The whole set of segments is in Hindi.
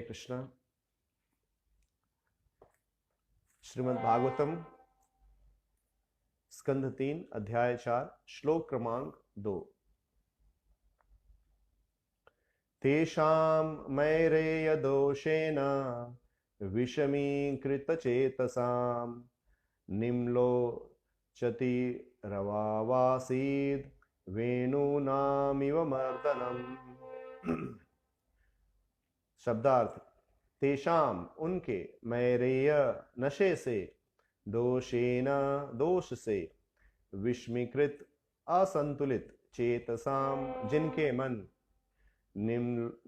कृष्णा। श्रीमद् भागवतम स्कंध 3 अध्याय 4 श्लोक क्रमांक 2। तेषां मैरेय दोषेण विषमीकृत चेतसां निम्लोचति रवावासीद वेणूनामिव मर्दनम्। शब्दार्थ। तेषाम उनके, मैरेय नशे से, दोषेन दोष से, विस्मीकृत असंतुलित, चेतसाम जिनके मन,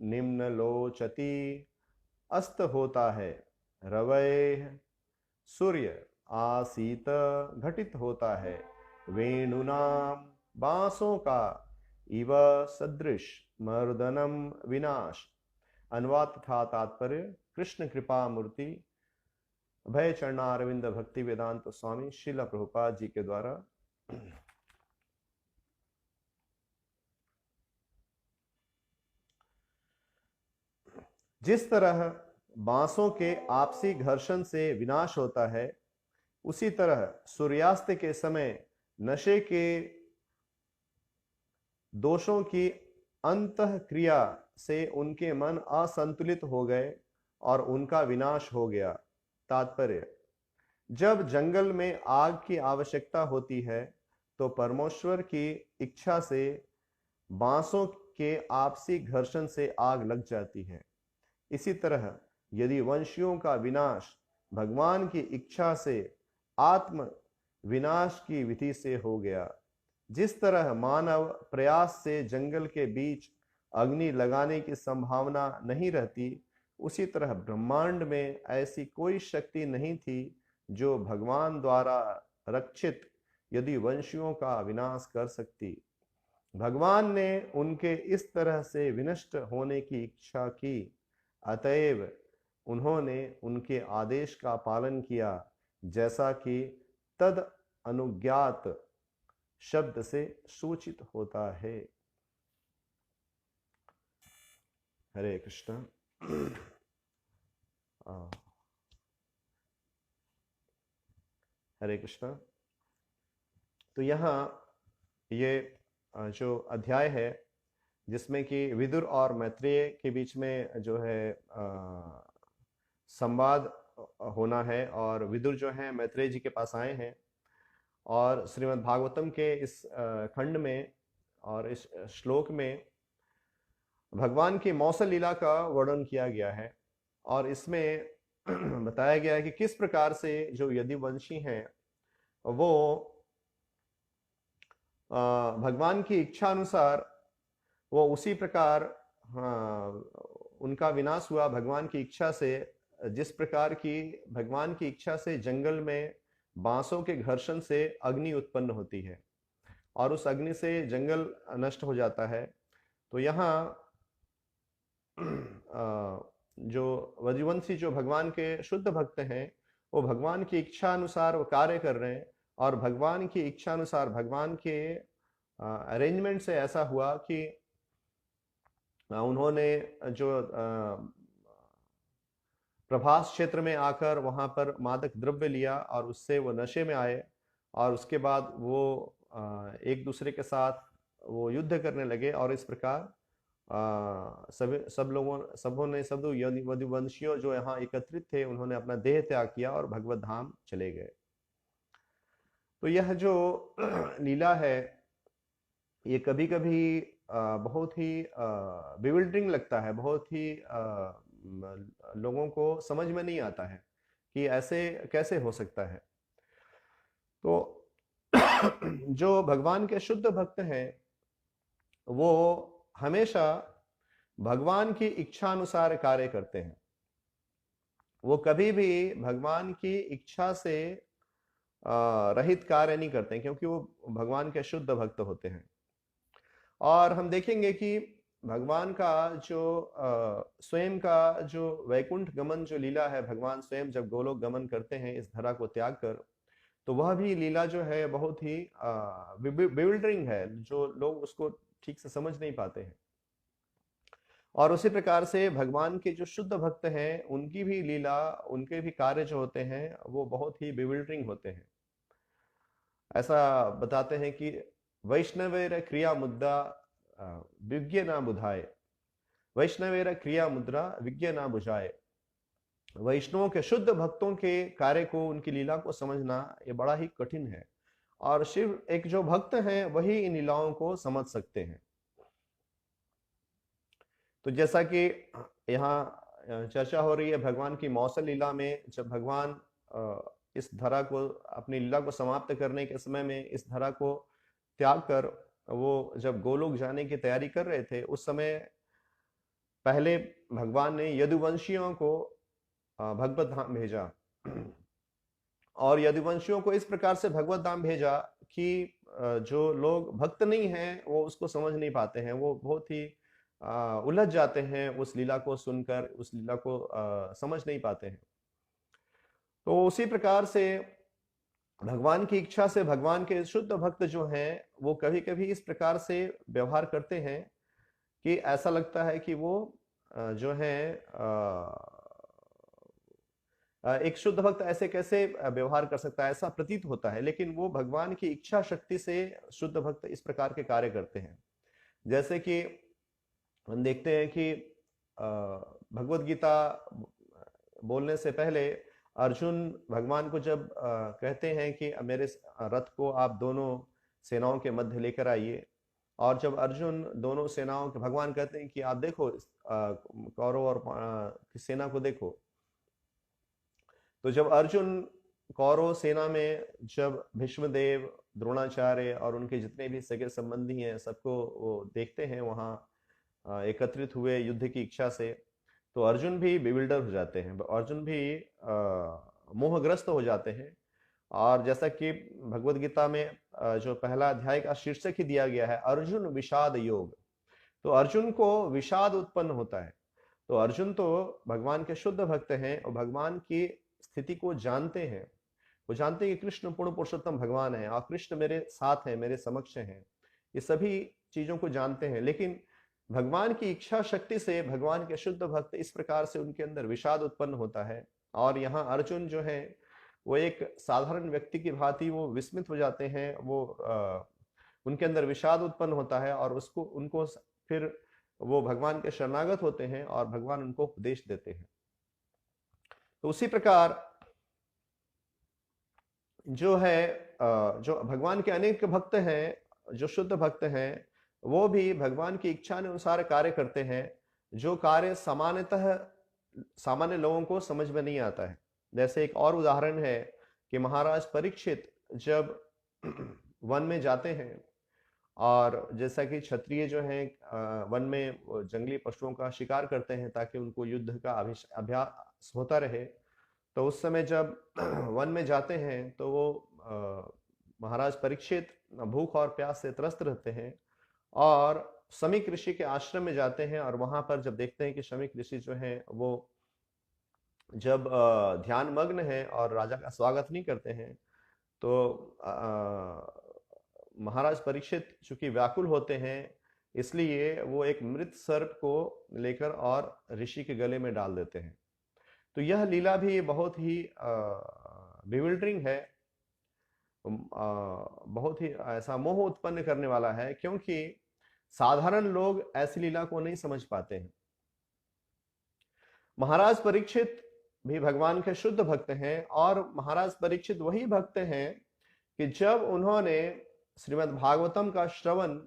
निम्नलोचति अस्त होता है, रवैः सूर्य, आसीत घटित होता है, वेणुनाम बांसों का, इव सदृश, मर्दनम विनाश। अनुवाद तथा तात्पर्य। कृष्ण कृपा मूर्ति अभय चरणारविंद भक्ति वेदांत स्वामी श्रील प्रभुपाद जी के द्वारा जिस तरह बांसों के आपसी घर्षण से विनाश होता है, उसी तरह सूर्यास्त के समय नशे के दोषों की अंतः क्रिया से उनके मन असंतुलित हो गए और उनका विनाश हो गया। तात्पर्य। जब जंगल में आग की आवश्यकता होती है तो परमेश्वर की इच्छा से बांसों के आपसी घर्षण से आग लग जाती है। इसी तरह यदि वंशियों का विनाश भगवान की इच्छा से आत्म विनाश की विधि से हो गया, जिस तरह मानव प्रयास से जंगल के बीच अग्नि लगाने की संभावना नहीं रहती, उसी तरह ब्रह्मांड में ऐसी कोई शक्ति नहीं थी जो भगवान द्वारा रक्षित यदि वंशियों का विनाश कर सकती। भगवान ने उनके इस तरह से विनष्ट होने की इच्छा की, अतएव उन्होंने उनके आदेश का पालन किया, जैसा कि तद अनुज्ञात शब्द से सूचित होता है। हरे कृष्ण। हरे कृष्ण। तो यहाँ ये जो अध्याय है जिसमें कि विदुर और मैत्रेय के बीच में जो है संवाद होना है, और विदुर जो है मैत्रेय जी के पास आए हैं और श्रीमद् भागवतम के इस खंड में और इस श्लोक में भगवान की मौसल लीला का वर्णन किया गया है। और इसमें बताया गया है कि किस प्रकार से जो यदुवंशी हैं वो भगवान की इच्छा अनुसार वो उसी प्रकार उनका विनाश हुआ भगवान की इच्छा से, जिस प्रकार की भगवान की इच्छा से जंगल में बांसों के घर्षण से अग्नि उत्पन्न होती है और उस अग्नि से जंगल नष्ट हो जाता है। तो यहाँ जो यदुवंशी जो भगवान के शुद्ध भक्त हैं, वो भगवान की इच्छा अनुसार वो कार्य कर रहे हैं, और भगवान की इच्छा अनुसार भगवान के अरेंजमेंट से ऐसा हुआ कि उन्होंने जो प्रभास क्षेत्र में आकर वहां पर मादक द्रव्य लिया और उससे वो नशे में आए, और उसके बाद वो एक दूसरे के साथ वो युद्ध करने लगे, और इस प्रकार सब यदुवंशियों जो यहाँ एकत्रित थे उन्होंने अपना देह त्याग किया और भगवत धाम चले गए। तो यह जो लीला है ये कभी कभी बहुत ही बिविल्डरिंग लगता है, बहुत ही लोगों को समझ में नहीं आता है कि ऐसे कैसे हो सकता है। तो जो भगवान के शुद्ध भक्त हैं वो हमेशा भगवान की इच्छा अनुसार कार्य करते हैं। वो कभी भी भगवान की इच्छा से रहित कार्य नहीं करते हैं, क्योंकि वो भगवान के शुद्ध भक्त होते हैं। और हम देखेंगे कि भगवान का जो स्वयं का जो वैकुंठ गमन जो लीला है, भगवान स्वयं जब गोलोक गमन करते हैं इस धरा को त्याग कर, तो वह भी लीला जो है बहुत ही बिविल्डरिंग है, जो लोग उसको ठीक से समझ नहीं पाते हैं। और उसी प्रकार से भगवान के जो शुद्ध भक्त हैं उनकी भी लीला, उनके भी कार्य जो होते हैं वो बहुत ही बिविल्डरिंग होते हैं। ऐसा बताते हैं कि वैष्णवेर क्रिया मुद्रा विज्ञ ना बुझाए, वैष्णवेर क्रिया मुद्रा विज्ञ ना बुझाए। वैष्णवों के शुद्ध भक्तों के कार्य को, उनकी लीला को समझना ये बड़ा ही कठिन है, और शिव एक जो भक्त हैं वही इन लीलाओं को समझ सकते हैं। तो जैसा कि यहाँ चर्चा हो रही है भगवान की मौसल लीला में, जब भगवान इस धरा को, अपनी लीला को समाप्त करने के समय में इस धरा को त्याग कर वो जब गोलोक जाने की तैयारी कर रहे थे, उस समय पहले भगवान ने यदुवंशियों को भगवत धाम भेजा। और यदुवंशियों को इस प्रकार से भगवत धाम भेजा कि जो लोग भक्त नहीं हैं वो उसको समझ नहीं पाते हैं, वो बहुत ही उलझ जाते हैं, उस लीला को सुनकर उस लीला को समझ नहीं पाते हैं। तो उसी प्रकार से भगवान की इच्छा से भगवान के शुद्ध भक्त जो हैं वो कभी कभी इस प्रकार से व्यवहार करते हैं कि ऐसा लगता है कि वो जो है एक शुद्ध भक्त ऐसे कैसे व्यवहार कर सकता है, ऐसा प्रतीत होता है। लेकिन वो भगवान की इच्छा शक्ति से शुद्ध भक्त इस प्रकार के कार्य करते हैं। जैसे कि हम देखते हैं कि भगवत गीता बोलने से पहले अर्जुन भगवान को जब कहते हैं कि मेरे रथ को आप दोनों सेनाओं के मध्य लेकर आइए, और जब अर्जुन दोनों सेनाओं के, भगवान कहते हैं कि आप देखो कौरव और की सेना को देखो। तो जब अर्जुन कौरव सेना में जब भीष्मदेव, द्रोणाचार्य और उनके जितने भी सगे संबंधी हैं सबको वो देखते हैं वहां एकत्रित हुए युद्ध की इच्छा से, तो अर्जुन भी बिविल्डर हो जाते हैं, अर्जुन भी मोहग्रस्त हो जाते हैं। और जैसा कि भगवत गीता में जो पहला अध्याय का शीर्षक ही दिया गया है, अर्जुन विषाद योग, तो अर्जुन को विषाद उत्पन्न होता है। तो अर्जुन तो भगवान के शुद्ध भक्त हैं और भगवान की स्थिति को जानते हैं, वो जानते हैं कि कृष्ण पूर्ण पुरुषोत्तम भगवान है और कृष्ण मेरे साथ है, मेरे समक्ष हैं, ये सभी चीजों को जानते हैं। लेकिन भगवान की इच्छा शक्ति से भगवान के शुद्ध भक्त इस प्रकार से उनके अंदर विषाद उत्पन्न होता है। और यहाँ अर्जुन जो है वो एक साधारण व्यक्ति की भांति वो विस्मित हो जाते हैं, वो उनके अंदर विषाद उत्पन्न होता है और उसको उनको फिर वो भगवान के शरणागत होते हैं और भगवान उनको उपदेश देते हैं। तो उसी प्रकार जो है जो भगवान के अनेक भक्त हैं, जो शुद्ध भक्त हैं, वो भी भगवान की इच्छा अनुसार कार्य करते हैं, जो कार्य सामान्यतः सामान्य लोगों को समझ में नहीं आता है। जैसे एक और उदाहरण है कि महाराज परीक्षित जब वन में जाते हैं, और जैसा कि क्षत्रिय जो हैं वन में जंगली पशुओं का शिकार करते हैं ताकि उनको युद्ध का अभ्यास होता रहे, तो उस समय जब वन में जाते हैं तो वो महाराज परीक्षित भूख और प्यास से त्रस्त रहते हैं और शमीक ऋषि के आश्रम में जाते हैं। और वहां पर जब देखते हैं कि शमीक ऋषि जो हैं वो जब ध्यान मग्न है और राजा का स्वागत नहीं करते हैं, तो महाराज परीक्षित चूंकि व्याकुल होते हैं, इसलिए वो एक मृत सर्प को लेकर और ऋषि के गले में डाल देते हैं। तो यह लीला भी बहुत ही बिविल्डरिंग है, बहुत ही ऐसा मोह उत्पन्न करने वाला है, क्योंकि साधारण लोग ऐसी लीला को नहीं समझ पाते हैं। महाराज परीक्षित भी भगवान के शुद्ध भक्त हैं, और महाराज परीक्षित वही भक्त हैं कि जब उन्होंने श्रीमद् भागवतम का श्रवण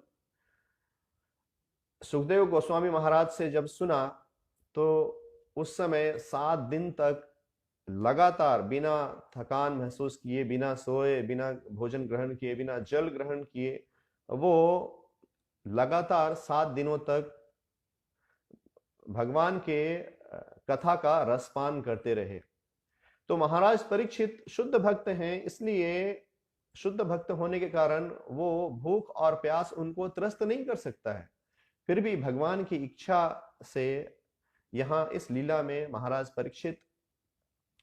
सुखदेव गोस्वामी महाराज से जब सुना, तो उस समय 7 दिन तक लगातार बिना थकान महसूस किए, बिना सोए, बिना भोजन ग्रहण किए, बिना जल ग्रहण किए, वो लगातार 7 दिनों तक भगवान के कथा का रसपान करते रहे। तो महाराज परीक्षित शुद्ध भक्त हैं, इसलिए शुद्ध भक्त होने के कारण वो भूख और प्यास उनको त्रस्त नहीं कर सकता है। फिर भी भगवान की इच्छा से यहाँ इस लीला में महाराज परीक्षित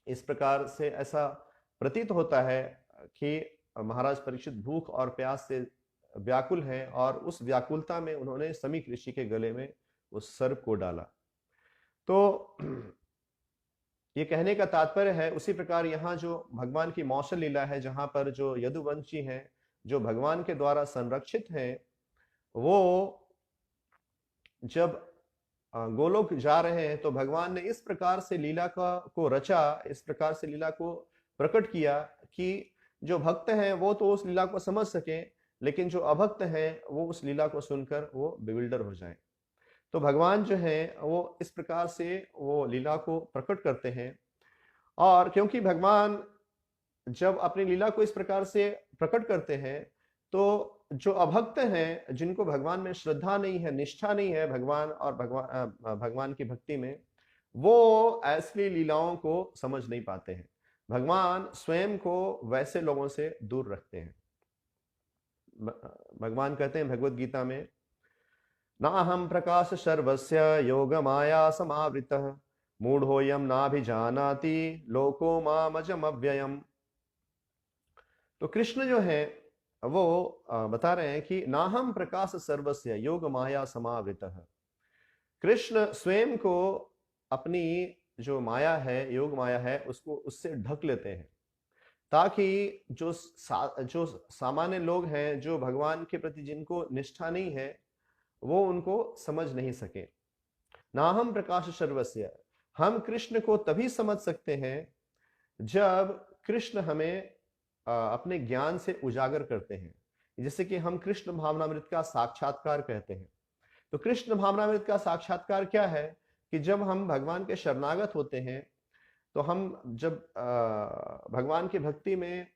इस प्रकार से ऐसा प्रतीत होता है कि महाराज परीक्षित भूख और प्यास से व्याकुल हैं, और उस व्याकुलता में उन्होंने शमीक ऋषि के गले में उस सर्प को डाला। तो ये कहने का तात्पर्य है, उसी प्रकार यहाँ जो भगवान की मौसल लीला है, जहां पर जो यदुवंशी हैं, जो भगवान के द्वारा संरक्षित हैं, वो जब गोलोक जा रहे हैं तो भगवान ने इस प्रकार से लीला को रचा, इस प्रकार से लीला को प्रकट किया कि जो भक्त हैं वो तो उस लीला को समझ सके, लेकिन जो अभक्त हैं वो उस लीला को सुनकर वो बिविल्डर हो जाएं। तो भगवान जो है वो इस प्रकार से वो लीला को प्रकट करते हैं। और क्योंकि भगवान जब अपनी लीला को इस प्रकार से प्रकट करते हैं, तो जो अभक्त हैं, जिनको भगवान में श्रद्धा नहीं है, निष्ठा नहीं है भगवान और भगवान की भक्ति में, वो ऐसी लीलाओं को समझ नहीं पाते हैं। भगवान स्वयं को वैसे लोगों से दूर रखते हैं। भगवान कहते हैं भगवत गीता में, नाहं प्रकाश सर्वस्य योग माया समावृतः मूढ़ोयम नाभिजानाति लोको मामजम अव्ययम। तो कृष्ण जो है वो बता रहे हैं कि नाहम प्रकाश सर्वस्य योग माया समावृतः। कृष्ण स्वयं को अपनी जो माया है, योग माया है, उसको उससे ढक लेते हैं, ताकि जो सामान्य लोग हैं, जो भगवान के प्रति जिनको निष्ठा नहीं है, वो उनको समझ नहीं सके। नाहम प्रकाश सर्वस्य, हम कृष्ण को तभी समझ सकते हैं जब कृष्ण हमें अपने ज्ञान से उजागर करते हैं, जिससे कि हम कृष्ण भावनामृत का साक्षात्कार कहते हैं। तो कृष्ण भावनामृत का साक्षात्कार क्या है कि जब हम भगवान के शरणागत होते हैं, तो हम जब भगवान की भक्ति में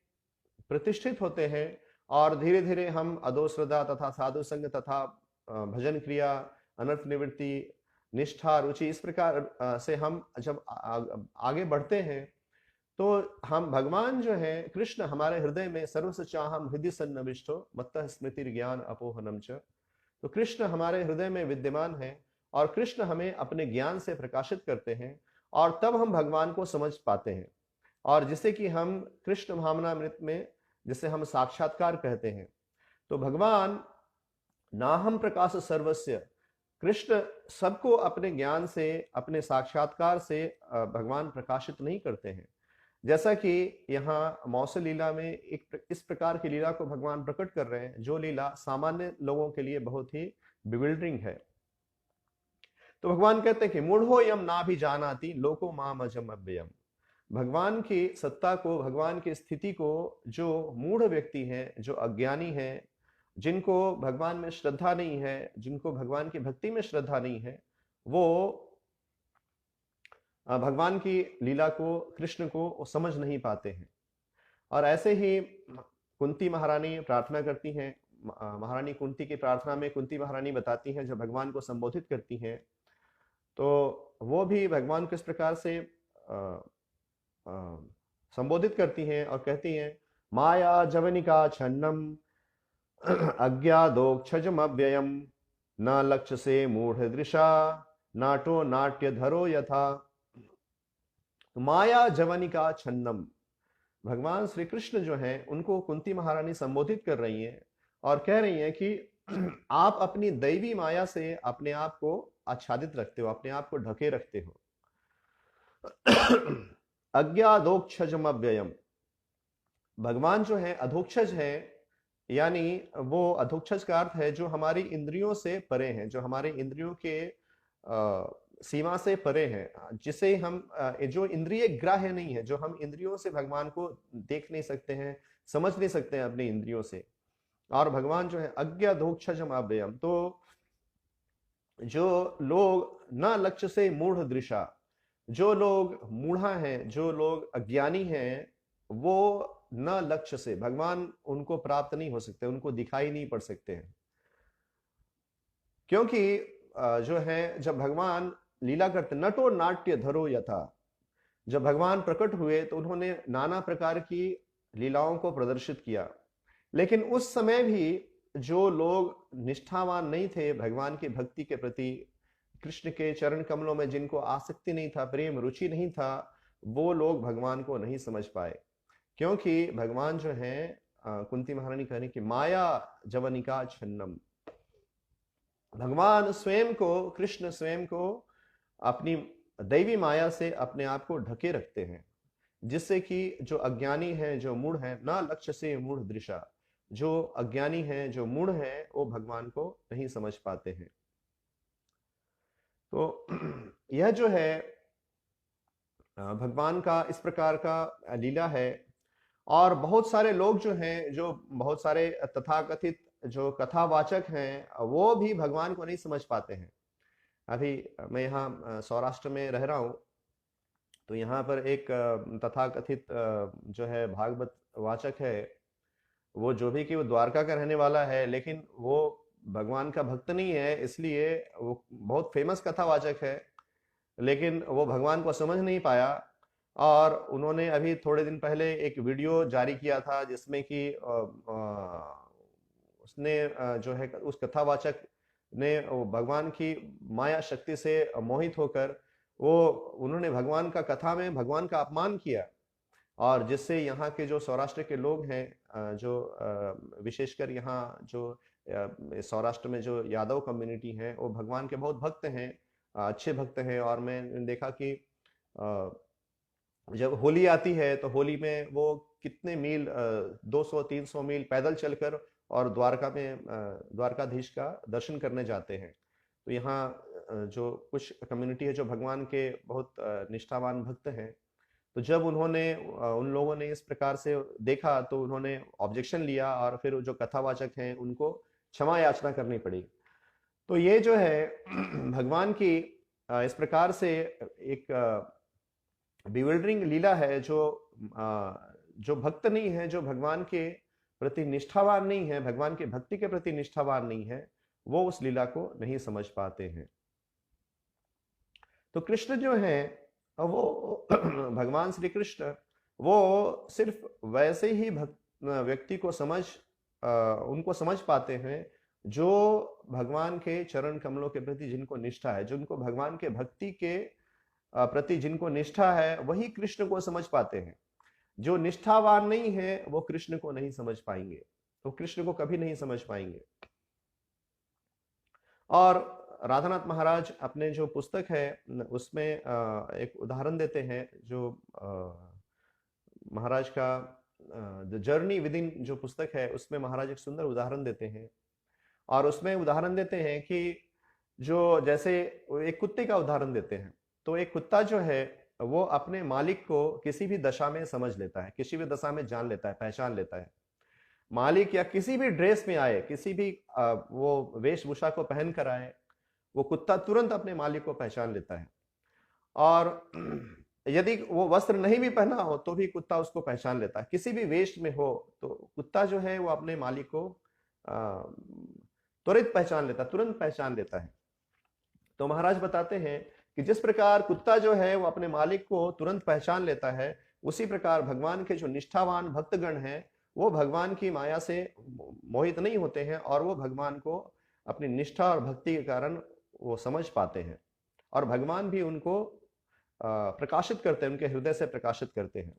प्रतिष्ठित होते हैं और धीरे धीरे हम अधोश्रद्धा तथा साधु संग तथा भजन क्रिया, अनर्थ निवृत्ति, निष्ठा, रुचि, इस प्रकार से हम जब आगे बढ़ते हैं, तो हम भगवान जो है कृष्ण हमारे हृदय में सर्वस चाहम हृदय सन्निविष्टो मत्तः स्मृति ज्ञान अपोहनम च। तो कृष्ण हमारे हृदय में विद्यमान है और कृष्ण हमें अपने ज्ञान से प्रकाशित करते हैं, और तब हम भगवान को समझ पाते हैं, और जिसे कि हम कृष्ण भावनामृत में जिसे हम साक्षात्कार कहते हैं। तो भगवान नाहम प्रकाश सर्वस्य, कृष्ण सबको अपने ज्ञान से, अपने साक्षात्कार से भगवान प्रकाशित नहीं करते हैं। जैसा कि यहाँ मौसल लीला में एक इस प्रकार की लीला को भगवान प्रकट कर रहे हैं, जो लीला सामान्य लोगों के लिए बहुत ही बिविल्डरिंग है। तो भगवान कहते हैं कि मूढ़ो यम ना भी जानाति लोको माम अजम अव्ययम। भगवान की सत्ता को, भगवान की स्थिति को जो मूढ़ व्यक्ति हैं, जो अज्ञानी हैं, जिनको भगवान में श्रद्धा नहीं है, जिनको भगवान की भक्ति में श्रद्धा नहीं है, वो भगवान की लीला को, कृष्ण को समझ नहीं पाते हैं। और ऐसे ही कुंती महारानी प्रार्थना करती हैं। महारानी कुंती की प्रार्थना में कुंती महारानी बताती हैं, जब भगवान को संबोधित करती हैं, तो वो भी भगवान को इस प्रकार से संबोधित करती हैं और कहती हैं, माया जवनिका छन्नम अज्ञादोक्षजम अव्ययम न लक्ष्य से मूढ़ दृशा नाटो नाट्य धरो यथा। माया जवनिका छन्नम, भगवान श्री कृष्ण जो हैं उनको कुंती महारानी संबोधित कर रही हैं और कह रही हैं कि आप अपनी दैवी माया से अपने आप को आच्छादित रखते हो, अपने आप को ढके रखते हो। अज्ञादोक्षजम अव्ययम, भगवान जो है अधोक्षज है, यानी वो अधोक्षज का अर्थ है जो हमारी इंद्रियों से परे हैं, जो हमारे इंद्रियों के सीमा से परे हैं, जिसे हम जो इंद्रिय ग्राह्य नहीं है, जो हम इंद्रियों से भगवान को देख नहीं सकते हैं, समझ नहीं सकते हैं अपनी इंद्रियों से। और भगवान जो है अज्ञादोक्षजम अव्ययम, तो जो लोग न लक्ष्य से मूढ़ दृशा, जो लोग मूढ़ा हैं, जो लोग अज्ञानी हैं, वो न लक्ष्य से, भगवान उनको प्राप्त नहीं हो सकते, उनको दिखाई नहीं पड़ सकते हैं। क्योंकि जो है जब भगवान लीला करते, नटो नाट्य धरो यथा, जब भगवान प्रकट हुए तो उन्होंने नाना प्रकार की लीलाओं को प्रदर्शित किया, लेकिन उस समय भी जो लोग निष्ठावान नहीं थे भगवान की भक्ति के प्रति, कृष्ण के चरण कमलों में जिनको आसक्ति नहीं था, प्रेम रुचि नहीं था, वो लोग भगवान को नहीं समझ पाए। क्योंकि भगवान जो है कुंती महारानी कहने की माया जवनिका छन्नम, भगवान स्वयं को, कृष्ण स्वयं को अपनी दैवी माया से अपने आप को ढके रखते हैं, जिससे कि जो अज्ञानी है, जो मूढ़ है, ना लक्ष्य से मूढ़ दृशा, जो अज्ञानी है, जो मूढ़ है, वो भगवान को नहीं समझ पाते हैं। तो यह जो है भगवान का इस प्रकार का लीला है। और बहुत सारे लोग जो हैं, जो बहुत सारे तथाकथित जो कथावाचक हैं, वो भी भगवान को नहीं समझ पाते हैं। अभी मैं यहाँ सौराष्ट्र में रह रहा हूँ, तो यहाँ पर एक तथाकथित जो है भागवत वाचक है, वो जो भी कि वो द्वारका का रहने वाला है, लेकिन वो भगवान का भक्त नहीं है, इसलिए वो बहुत फेमस कथावाचक है, लेकिन वो भगवान को समझ नहीं पाया। और उन्होंने अभी थोड़े दिन पहले एक वीडियो जारी किया था, जिसमें कि उसने जो है उस कथावाचक ने वो भगवान की माया शक्ति से मोहित होकर वो उन्होंने भगवान का कथा में भगवान का अपमान किया, और जिससे यहाँ के जो सौराष्ट्र के लोग हैं, जो विशेषकर यहाँ जो सौराष्ट्र में जो यादव कम्युनिटी है, वो भगवान के बहुत भक्त हैं, अच्छे भक्त हैं। और मैंने देखा कि जब होली आती है तो होली में वो कितने मील 200-300 मील पैदल चलकर और द्वारका में द्वारकाधीश का दर्शन करने जाते हैं। तो यहाँ जो कुछ कम्युनिटी है जो भगवान के बहुत निष्ठावान भक्त हैं, तो जब उन्होंने उन लोगों ने इस प्रकार से देखा, तो उन्होंने ऑब्जेक्शन लिया, और फिर जो कथावाचक हैं उनको क्षमा याचना करनी पड़ी। तो ये जो है भगवान की इस प्रकार से एक बिविल्डरिंग लीला है, जो भक्त नहीं है, जो भगवान के प्रति निष्ठावान नहीं है, भगवान के भक्ति के प्रति निष्ठावान नहीं है, वो उस लीला को नहीं समझ पाते हैं। तो कृष्ण जो है वो भगवान श्री कृष्ण वो सिर्फ वैसे ही व्यक्ति को उनको समझ पाते हैं जो भगवान के चरण कमलों के प्रति जिनको निष्ठा है, जिनको भगवान के भक्ति के प्रति जिनको निष्ठा है, वही कृष्ण को समझ पाते हैं। जो निष्ठावान नहीं है वो कृष्ण को नहीं समझ पाएंगे, तो कृष्ण को कभी नहीं समझ पाएंगे। और राधानाथ महाराज अपने जो पुस्तक है उसमें एक उदाहरण देते हैं, जो महाराज का द जर्नी विद इन जो पुस्तक है, उसमें महाराज एक सुंदर उदाहरण देते हैं। और उसमें उदाहरण देते हैं कि जो जैसे एक कुत्ते का उदाहरण देते हैं, तो एक कुत्ता जो है वो अपने मालिक को किसी भी दशा में समझ लेता है, किसी भी दशा में जान लेता है, पहचान लेता है। मालिक या किसी भी ड्रेस में आए, किसी भी वो वेशभूषा को पहन कर आए, वो कुत्ता तुरंत अपने मालिक को पहचान लेता है। और यदि वो वस्त्र नहीं भी पहना हो तो भी कुत्ता उसको पहचान लेता है, किसी भी वेश में हो तो कुत्ता जो है वो अपने मालिक को त्वरित पहचान लेता, तुरंत पहचान लेता है। तो महाराज बताते हैं कि जिस प्रकार कुत्ता जो है वो अपने मालिक को तुरंत पहचान लेता है, उसी प्रकार भगवान के जो निष्ठावान भक्तगण हैं वो भगवान की माया से मोहित नहीं होते हैं, और वो भगवान को अपनी निष्ठा और भक्ति के कारण वो समझ पाते हैं, और भगवान भी उनको प्रकाशित करते हैं, उनके हृदय से प्रकाशित करते हैं।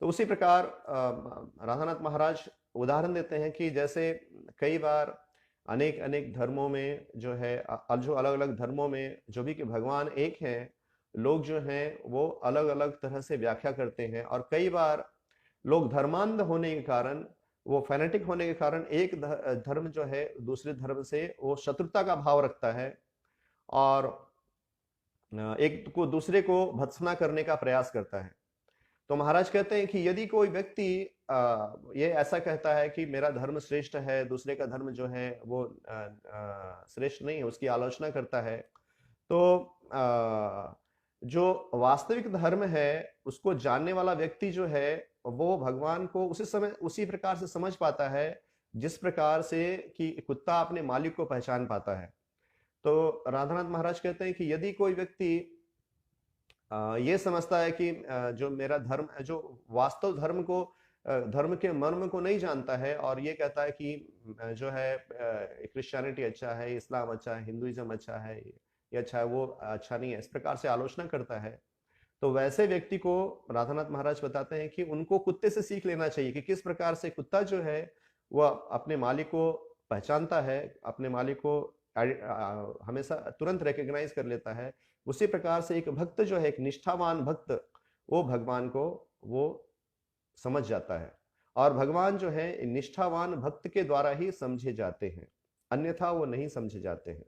तो उसी प्रकार राधानाथ महाराज उदाहरण देते हैं कि जैसे कई बार अनेक अनेक धर्मों में जो है जो अलग अलग धर्मों में जो भी कि भगवान एक हैं, लोग जो हैं वो अलग अलग तरह से व्याख्या करते हैं। और कई बार लोग धर्मांध होने के कारण, वो फैनेटिक होने के कारण एक धर्म जो है दूसरे धर्म से वो शत्रुता का भाव रखता है, और एक को दूसरे को भत्सना करने का प्रयास करता है। तो महाराज कहते हैं कि यदि कोई व्यक्ति ये ऐसा कहता है कि मेरा धर्म श्रेष्ठ है, दूसरे का धर्म जो है वो श्रेष्ठ नहीं है, उसकी आलोचना करता है, तो जो वास्तविक धर्म है उसको जानने वाला व्यक्ति जो है वो भगवान को उसी समय उसी प्रकार से समझ पाता है जिस प्रकार से कि कुत्ता अपने मालिक को पहचान पाता है। तो राधानाथ महाराज कहते हैं कि यदि कोई व्यक्ति ये समझता है कि जो मेरा धर्म है, जो वास्तव धर्म को धर्म के मर्म को नहीं जानता है, और ये कहता है कि जो है क्रिश्चियनिटी अच्छा है, इस्लाम अच्छा है, हिंदुइज्म अच्छा है, ये अच्छा है, वो अच्छा नहीं है, इस प्रकार से आलोचना करता है, तो वैसे व्यक्ति को राधानाथ महाराज बताते हैं कि उनको कुत्ते से सीख लेना चाहिए कि किस प्रकार से कुत्ता जो है वह अपने मालिक को पहचानता है, अपने मालिक को हमेशा तुरंत रिकग्नाइज कर लेता है, उसी प्रकार से एक भक्त जो है, एक निष्ठावान भक्त, वो भगवान को वो समझ जाता है। और भगवान जो है निष्ठावान भक्त के द्वारा ही समझे जाते हैं, अन्यथा वो नहीं समझे जाते हैं।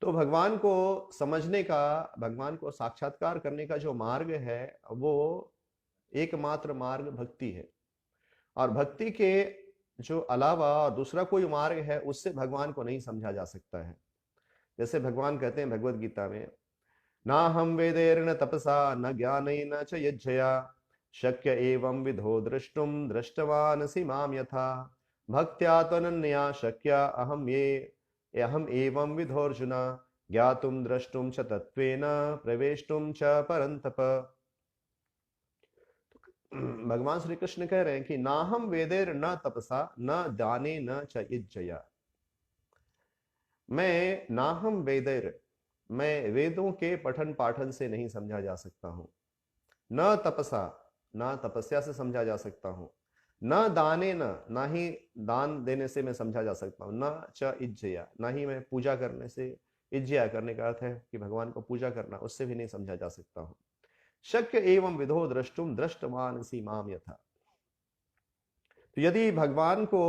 तो भगवान को समझने का, भगवान को साक्षात्कार करने का जो मार्ग है वो एकमात्र मार्ग भक्ति है। और भक्ति के जो अलावा और दूसरा कोई मार्ग है उससे भगवान को नहीं समझा जा सकता है। जैसे भगवान कहते हैं भगवत गीता में, ना हम वेदेर्न तपसा न ज्ञानेन च यज्ञया शक्य एवं विधो द्रष्टुम दृष्टवानसि माम यथा भक्त्या त्वनन्या शक्या अहम एवं विधोर्जुन ज्ञातुम द्रष्टुम च तत्वेन प्रवेष्टुम च परन्तप। भगवान श्री कृष्ण कह रहे हैं कि ना हम वेदेर न तपसा न दाने न च यज्ञया, मैं ना हम वेदेर, मैं वेदों के पठन पाठन से नहीं समझा जा सकता हूं, न तपसा, ना तपस्या से समझा जा सकता हूं, न दाने न, ना ही दान देने से मैं समझा जा सकता हूं, न च इज्जया, ना ही मैं पूजा करने से, इज्जया करने का अर्थ है कि भगवान को पूजा करना, उससे भी नहीं समझा जा सकता हूं। शक्य एवं विधो द्रष्टुम दृष्टवानसि माम यथा। तो यदि भगवान को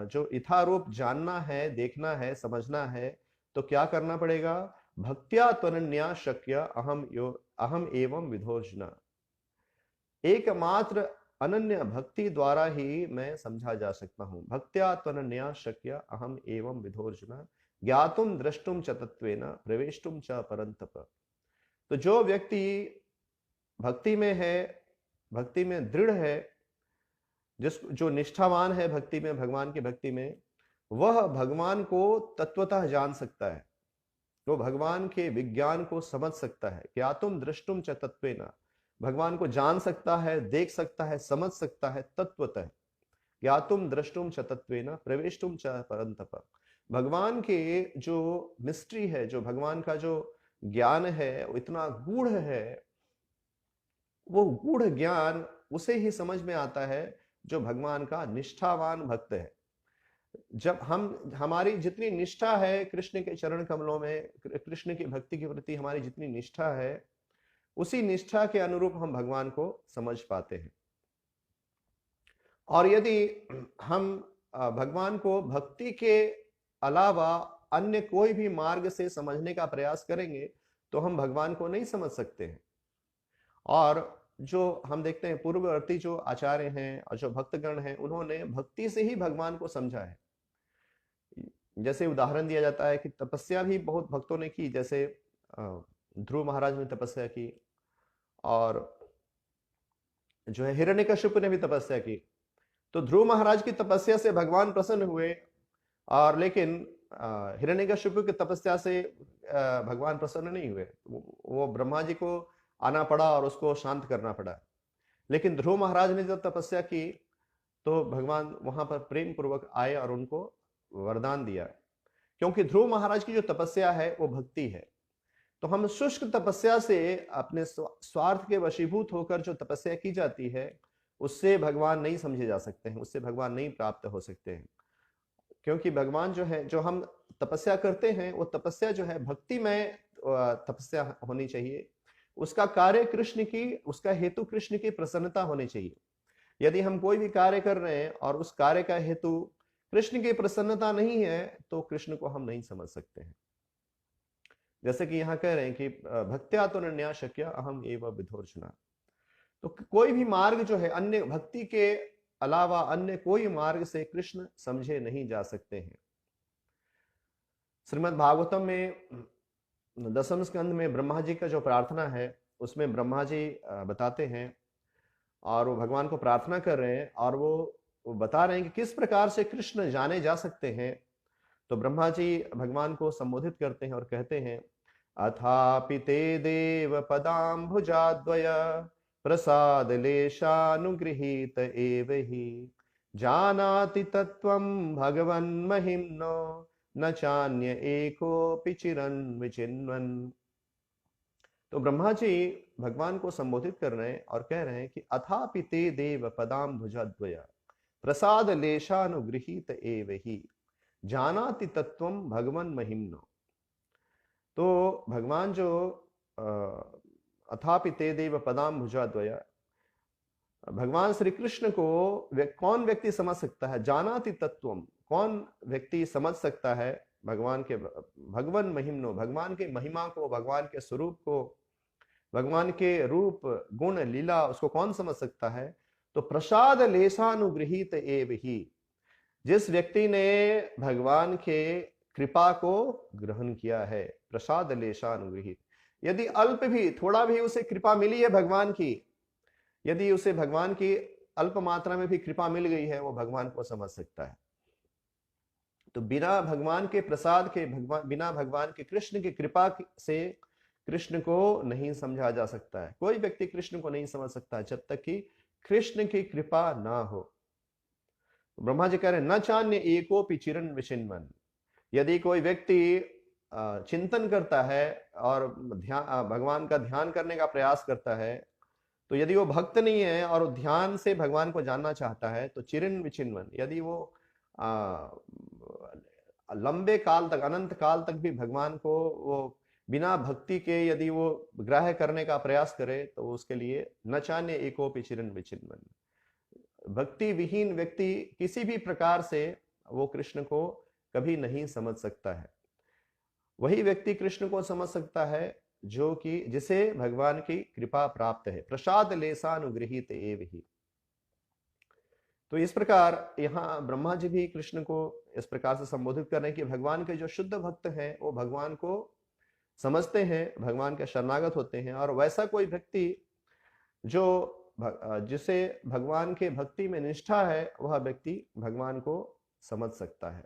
जो यथारूप जानना है, देखना है, समझना है, तो क्या करना पड़ेगा? भक्त्या त्वनन्या शक्य अहम एवं विधोर्जुन, एकमात्र अनन्य भक्ति द्वारा ही मैं समझा जा सकता हूं। भक्त्या त्वनन्या शक्य अहम एवं विधोर्जुन ज्ञातुम द्रष्टुम च तत्वेन प्रवेष्टुम च परन्तप। तो जो व्यक्ति भक्ति में है, भक्ति में दृढ़ है, जो निष्ठावान है भक्ति में, भगवान की भक्ति में, वह भगवान को तत्वतः जान सकता है, वो भगवान के विज्ञान को समझ सकता है। ज्ञातुम दृष्टुम च तत्वेन, भगवान को जान सकता है, देख सकता है, समझ सकता है तत्वतः। ज्ञातुम दृष्टुम च तत्वेन प्रवेष्टुम च परन्तप। भगवान के जो मिस्ट्री है, जो भगवान का जो ज्ञान है, वो इतना गूढ़ है, वो गूढ़ ज्ञान उसे ही समझ में आता है जो भगवान का निष्ठावान भक्त है। जब हमारी जितनी निष्ठा है कृष्ण के चरण कमलों में, कृष्ण की भक्ति के प्रति हमारी जितनी निष्ठा है, उसी निष्ठा के अनुरूप हम भगवान को समझ पाते हैं। और यदि हम भगवान को भक्ति के अलावा अन्य कोई भी मार्ग से समझने का प्रयास करेंगे तो हम भगवान को नहीं समझ सकते हैं। और जो हम देखते हैं पूर्ववर्ती जो आचार्य हैं और जो भक्तगण हैं, उन्होंने भक्ति से ही भगवान को समझा है। जैसे उदाहरण दिया जाता है कि तपस्या भी बहुत भक्तों ने की, जैसे ध्रुव महाराज ने तपस्या की, और जो है हिरण्यकश्यप ने भी तपस्या की। तो ध्रुव महाराज की तपस्या से भगवान प्रसन्न हुए, और लेकिन हिरण्यकश्यप की तपस्या से भगवान प्रसन्न नहीं हुए। वो ब्रह्मा जी को आना पड़ा और उसको शांत करना पड़ा। लेकिन ध्रुव महाराज ने जब तपस्या की तो भगवान वहां पर प्रेम पूर्वक आए और उनको वरदान दिया, क्योंकि ध्रुव महाराज की जो तपस्या है वो भक्ति है। तो हम शुष्क तपस्या से, अपने स्वार्थ के वशीभूत होकर जो तपस्या की जाती है, उससे भगवान नहीं समझे जा सकते हैं, उससे भगवान नहीं प्राप्त हो सकते हैं। क्योंकि भगवान जो है, जो हम तपस्या करते हैं, वो तपस्या जो है भक्ति में तपस्या होनी चाहिए। उसका कार्य कृष्ण की, उसका हेतु कृष्ण की प्रसन्नता होनी चाहिए। यदि हम कोई भी कार्य कर रहे हैं और उस कार्य का हेतु कृष्ण की प्रसन्नता नहीं है, तो कृष्ण को हम नहीं समझ सकते हैं। जैसे कि यहाँ कह रहे हैं कि भक्त्या तो नन्या शक्या अहम एवं विधोर्जुन। तो कोई भी मार्ग जो है, अन्य भक्ति के अलावा अन्य कोई मार्ग से कृष्ण समझे नहीं जा सकते हैं। श्रीमद् भागवतम में 10वें स्कंद में ब्रह्मा जी का जो प्रार्थना है, उसमें ब्रह्मा जी बताते हैं, और वो भगवान को प्रार्थना कर रहे हैं, और वो बता रहे हैं कि किस प्रकार से कृष्ण जाने जा सकते हैं। तो ब्रह्मा जी भगवान को संबोधित करते हैं और कहते हैं, अथापि ते देव पदाम्बुजाद्वय प्रसाद लेशानुगृहीत एव हि जानाति तत्त्वं भगवन् महिम्नो न चान्य एकोऽपि चिरन् विचिन्वन्। तो ब्रह्मा जी भगवान को संबोधित कर रहे हैं और कह रहे हैं कि अथापि ते देव पदाम्बुजाद्वय, प्रसाद लेशानुगृहीत एव ही जानाति तत्वम भगवन महिम्नो। तो भगवान जो अथापि ते देव पदाम भुजाद्वया, भगवान श्री कृष्ण को कौन व्यक्ति समझ सकता है? जानाति तत्वम, कौन व्यक्ति समझ सकता है भगवान के भगवन महिम्नो, भगवान के महिमा को, भगवान के स्वरूप को, भगवान के रूप गुण लीला, उसको कौन समझ सकता है? तो प्रसाद लेशानुगृहीत एव ही, जिस व्यक्ति ने भगवान के कृपा को ग्रहण किया है, प्रसाद लेशानुगृहीत, यदि अल्प भी, थोड़ा भी उसे कृपा मिली है भगवान की, यदि उसे भगवान की अल्प मात्रा में भी कृपा मिल गई है, वो भगवान को समझ सकता है। तो बिना भगवान के प्रसाद के, बिना भगवान के कृष्ण की कृपा से कृष्ण को नहीं समझा जा सकता है। कोई व्यक्ति कृष्ण को नहीं समझ सकता है जब तक कि कृष्ण की कृपा ना हो। ब्रह्मा जी कह रहे हैं न चान्य एकोपि चिरन विचिन्वन, यदि कोई व्यक्ति चिंतन करता है और भगवान का ध्यान करने का प्रयास करता है, तो यदि वो भक्त नहीं है और ध्यान से भगवान को जानना चाहता है, तो चिरन विचिन्वन, यदि वो लंबे काल तक, अनंत काल तक भी भगवान को वो बिना भक्ति के यदि वो ग्राह्य करने का प्रयास करे, तो उसके लिए न चान्य एकोपि चिरन विचिन्वन, भक्ति विहीन व्यक्ति किसी भी प्रकार से वो कृष्ण को कभी नहीं समझ सकता है। वही व्यक्ति कृष्ण को समझ सकता है जो कि जिसे भगवान की कृपा प्राप्त है। प्रसाद लेशानुगृहीत एव ही। तो इस प्रकार यहाँ ब्रह्मा जी भी कृष्ण को इस प्रकार से संबोधित कर रहे हैं कि भगवान के जो शुद्ध भक्त हैं वो भगवान को समझते हैं, भगवान के शरणागत होते हैं, और वैसा कोई व्यक्ति जो जिसे भगवान के भक्ति में निष्ठा है, वह व्यक्ति भगवान को समझ सकता है।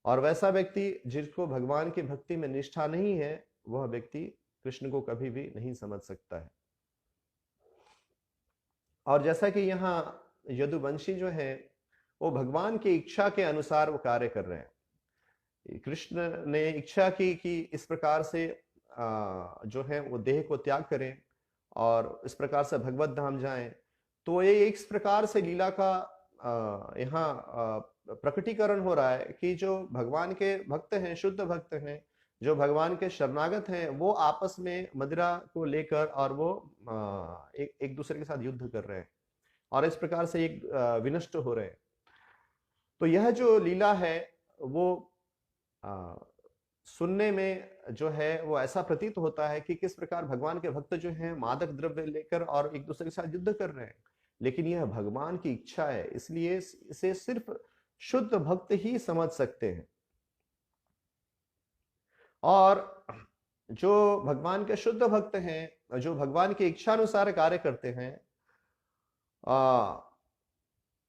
और वैसा व्यक्ति जिसको भगवान की भक्ति में निष्ठा नहीं है, वह व्यक्ति कृष्ण को कभी भी नहीं समझ सकता है। और जैसा कि यहाँ यदुवंशी जो है वो भगवान की इच्छा के अनुसार वो कार्य कर रहे हैं। कृष्ण ने इच्छा की कि इस प्रकार से जो है वो देह को त्याग करें और इस प्रकार से भगवत धाम जाएं, तो ये इस प्रकार से लीला का यहाँ प्रकटीकरण हो रहा है कि जो भगवान के भक्त हैं, शुद्ध भक्त हैं, जो भगवान के शरणागत हैं, वो आपस में मदिरा को लेकर और वो एक दूसरे के साथ युद्ध कर रहे हैं और इस प्रकार से एक विनष्ट हो रहे हैं। तो यह जो लीला है वो सुनने में जो है वो ऐसा प्रतीत होता है कि किस प्रकार भगवान के भक्त जो हैं मादक द्रव्य लेकर और एक दूसरे के साथ युद्ध कर रहे हैं, लेकिन यह भगवान की इच्छा है, इसलिए इसे सिर्फ शुद्ध भक्त ही समझ सकते हैं। और जो भगवान के शुद्ध भक्त हैं, जो भगवान की इच्छा अनुसार कार्य करते हैं,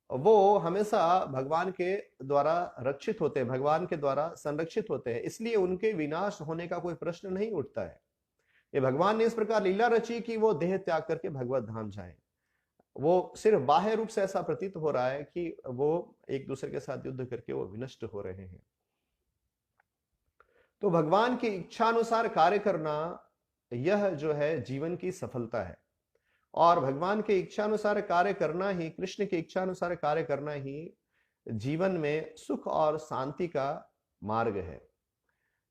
वो हमेशा भगवान के द्वारा रक्षित होते हैं, भगवान के द्वारा संरक्षित होते हैं, इसलिए उनके विनाश होने का कोई प्रश्न नहीं उठता है। ये भगवान ने इस प्रकार लीला रची कि वो देह त्याग करके भगवत धाम जाएं। वो सिर्फ बाह्य रूप से ऐसा प्रतीत हो रहा है कि वो एक दूसरे के साथ युद्ध करके वो विनष्ट हो रहे हैं। तो भगवान की इच्छा अनुसार कार्य करना, यह जो है जीवन की सफलता है। और भगवान के इच्छा अनुसार कार्य करना ही, कृष्ण की इच्छा अनुसार कार्य करना ही जीवन में सुख और शांति का मार्ग है।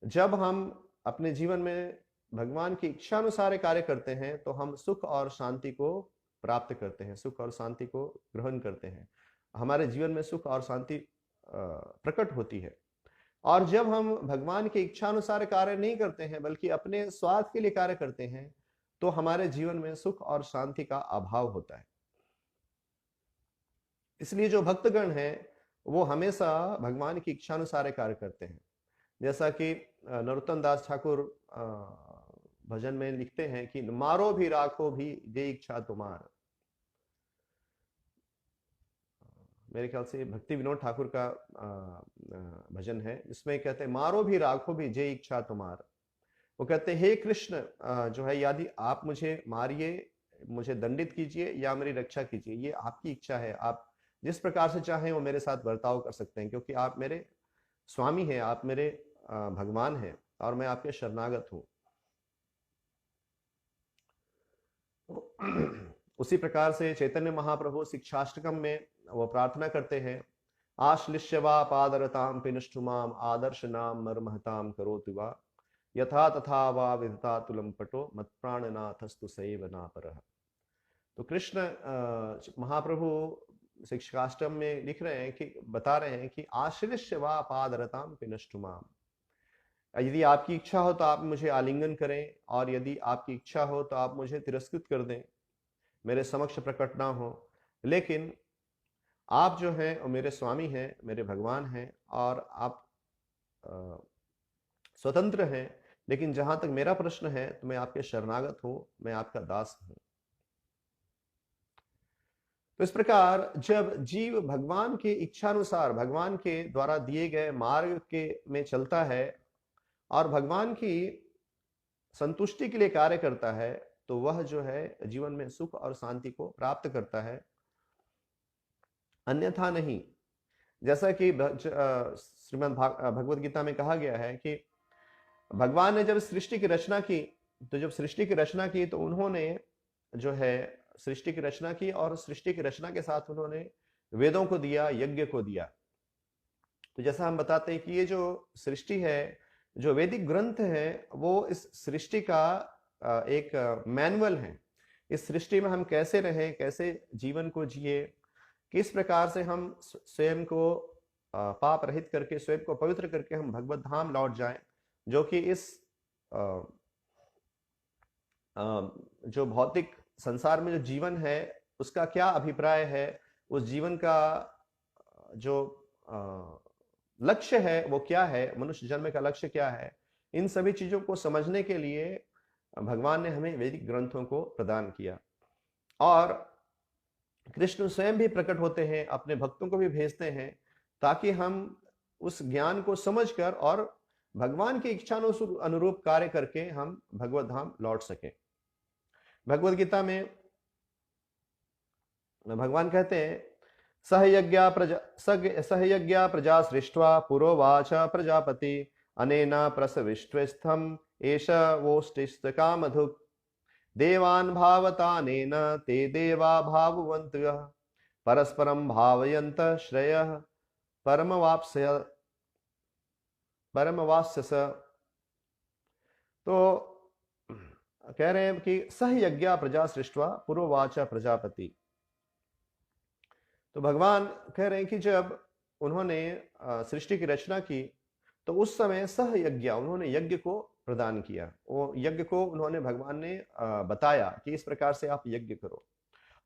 जब हम अपने जीवन में भगवान की इच्छा अनुसार कार्य करते हैं तो हम सुख और शांति को प्राप्त करते हैं, सुख और शांति को ग्रहण करते हैं, हमारे जीवन में सुख और शांति प्रकट होती है। और जब हम भगवान की इच्छा अनुसार कार्य नहीं करते हैं बल्कि अपने स्वार्थ के लिए कार्य करते हैं, तो हमारे जीवन में सुख और शांति का अभाव होता है। इसलिए जो भक्तगण हैं वो हमेशा भगवान की इच्छा अनुसार कार्य करते हैं। जैसा कि नरोत्तम दास ठाकुर भजन में लिखते हैं कि मारो भी राखो भी जे इच्छा तुम्हार, मेरे ख्याल से भक्ति विनोद ठाकुर का भजन है, जिसमें कहते हैं मारो भी राखो भी जे इच्छा तुम्हार। वो कहते हैं हे कृष्ण, जो है यदि आप मुझे मारिए, मुझे दंडित कीजिए या मेरी रक्षा कीजिए, ये आपकी इच्छा है, आप जिस प्रकार से चाहें वो मेरे साथ बर्ताव कर सकते हैं, क्योंकि आप मेरे स्वामी हैं, आप मेरे भगवान हैं और मैं आपके शरणागत हूं। उसी प्रकार से चैतन्य महाप्रभु शिक्षाष्टकम में वो प्रार्थना करते हैं, आश्लिष्य वा पादरताम पिनष्टुमाम आदर्श नाम मर्महताम करोतु वा यथा तथा वा विदता तुलम पटो मत प्राणनाथस्तु सैव नापरः। तो कृष्ण महाप्रभु शिक्षाष्टम में लिख रहे हैं कि बता रहे हैं कि आश्लिष्य वा पादरताम पिनष्टुमाम, यदि आपकी इच्छा हो तो आप मुझे आलिंगन करें, और यदि आपकी इच्छा हो तो आप मुझे तिरस्कृत कर दें, मेरे समक्ष प्रकट ना हो, लेकिन आप जो हैं वो मेरे स्वामी हैं, मेरे भगवान हैं, और आप स्वतंत्र हैं। लेकिन जहां तक मेरा प्रश्न है तो मैं आपके शरणागत हूं, मैं आपका दास हूं। तो इस प्रकार जब जीव भगवान के इच्छानुसार, भगवान के द्वारा दिए गए मार्ग के में चलता है और भगवान की संतुष्टि के लिए कार्य करता है, तो वह जो है जीवन में सुख और शांति को प्राप्त करता है, अन्यथा नहीं। जैसा कि श्रीमद् भगवद गीता में कहा गया है कि भगवान ने जब सृष्टि की रचना की, तो उन्होंने जो है सृष्टि की रचना की, और सृष्टि की रचना के साथ उन्होंने वेदों को दिया, यज्ञ को दिया। तो जैसा हम बताते हैं कि ये जो सृष्टि है, जो वैदिक ग्रंथ है, वो इस सृष्टि का एक मैनुअल है। इस सृष्टि में हम कैसे रहें, कैसे जीवन को जिए, किस प्रकार से हम स्वयं को पाप रहित करके, स्वयं को पवित्र करके हम भगवत धाम लौट जाएं, जो कि इस जो भौतिक संसार में जो जीवन है उसका क्या अभिप्राय है, उस जीवन का जो लक्ष्य है वो क्या है, मनुष्य जन्म का लक्ष्य क्या है, इन सभी चीजों को समझने के लिए भगवान ने हमें वैदिक ग्रंथों को प्रदान किया। और कृष्ण स्वयं भी प्रकट होते हैं, अपने भक्तों को भी भेजते हैं, ताकि हम उस ज्ञान को समझकर और भगवान की इच्छा अनुरूप कार्य करके हम भगवत धाम लौट सके। भगवद गीता में भगवान कहते हैं, सहयज्ञा प्रजा सृष्ट्वा पुरोवाच प्रजापति अनेना प्रसविष्टस्थम एष वोष्टिस्तकामधुक् देवान् भावतानेन ते देवा भाववन्तः परस्परं भावयन्त श्रेयः परमवाप्स्यस। तो कह रहे हैं कि सहयज्ञ प्रजा सृष्ट्वा पुरोवाच प्रजापति। तो भगवान कह रहे हैं कि जब उन्होंने सृष्टि की रचना की, तो उस समय सहयज्ञ, उन्होंने यज्ञ को प्रदान किया। वो यज्ञ को उन्होंने, भगवान ने बताया कि इस प्रकार से आप यज्ञ करो,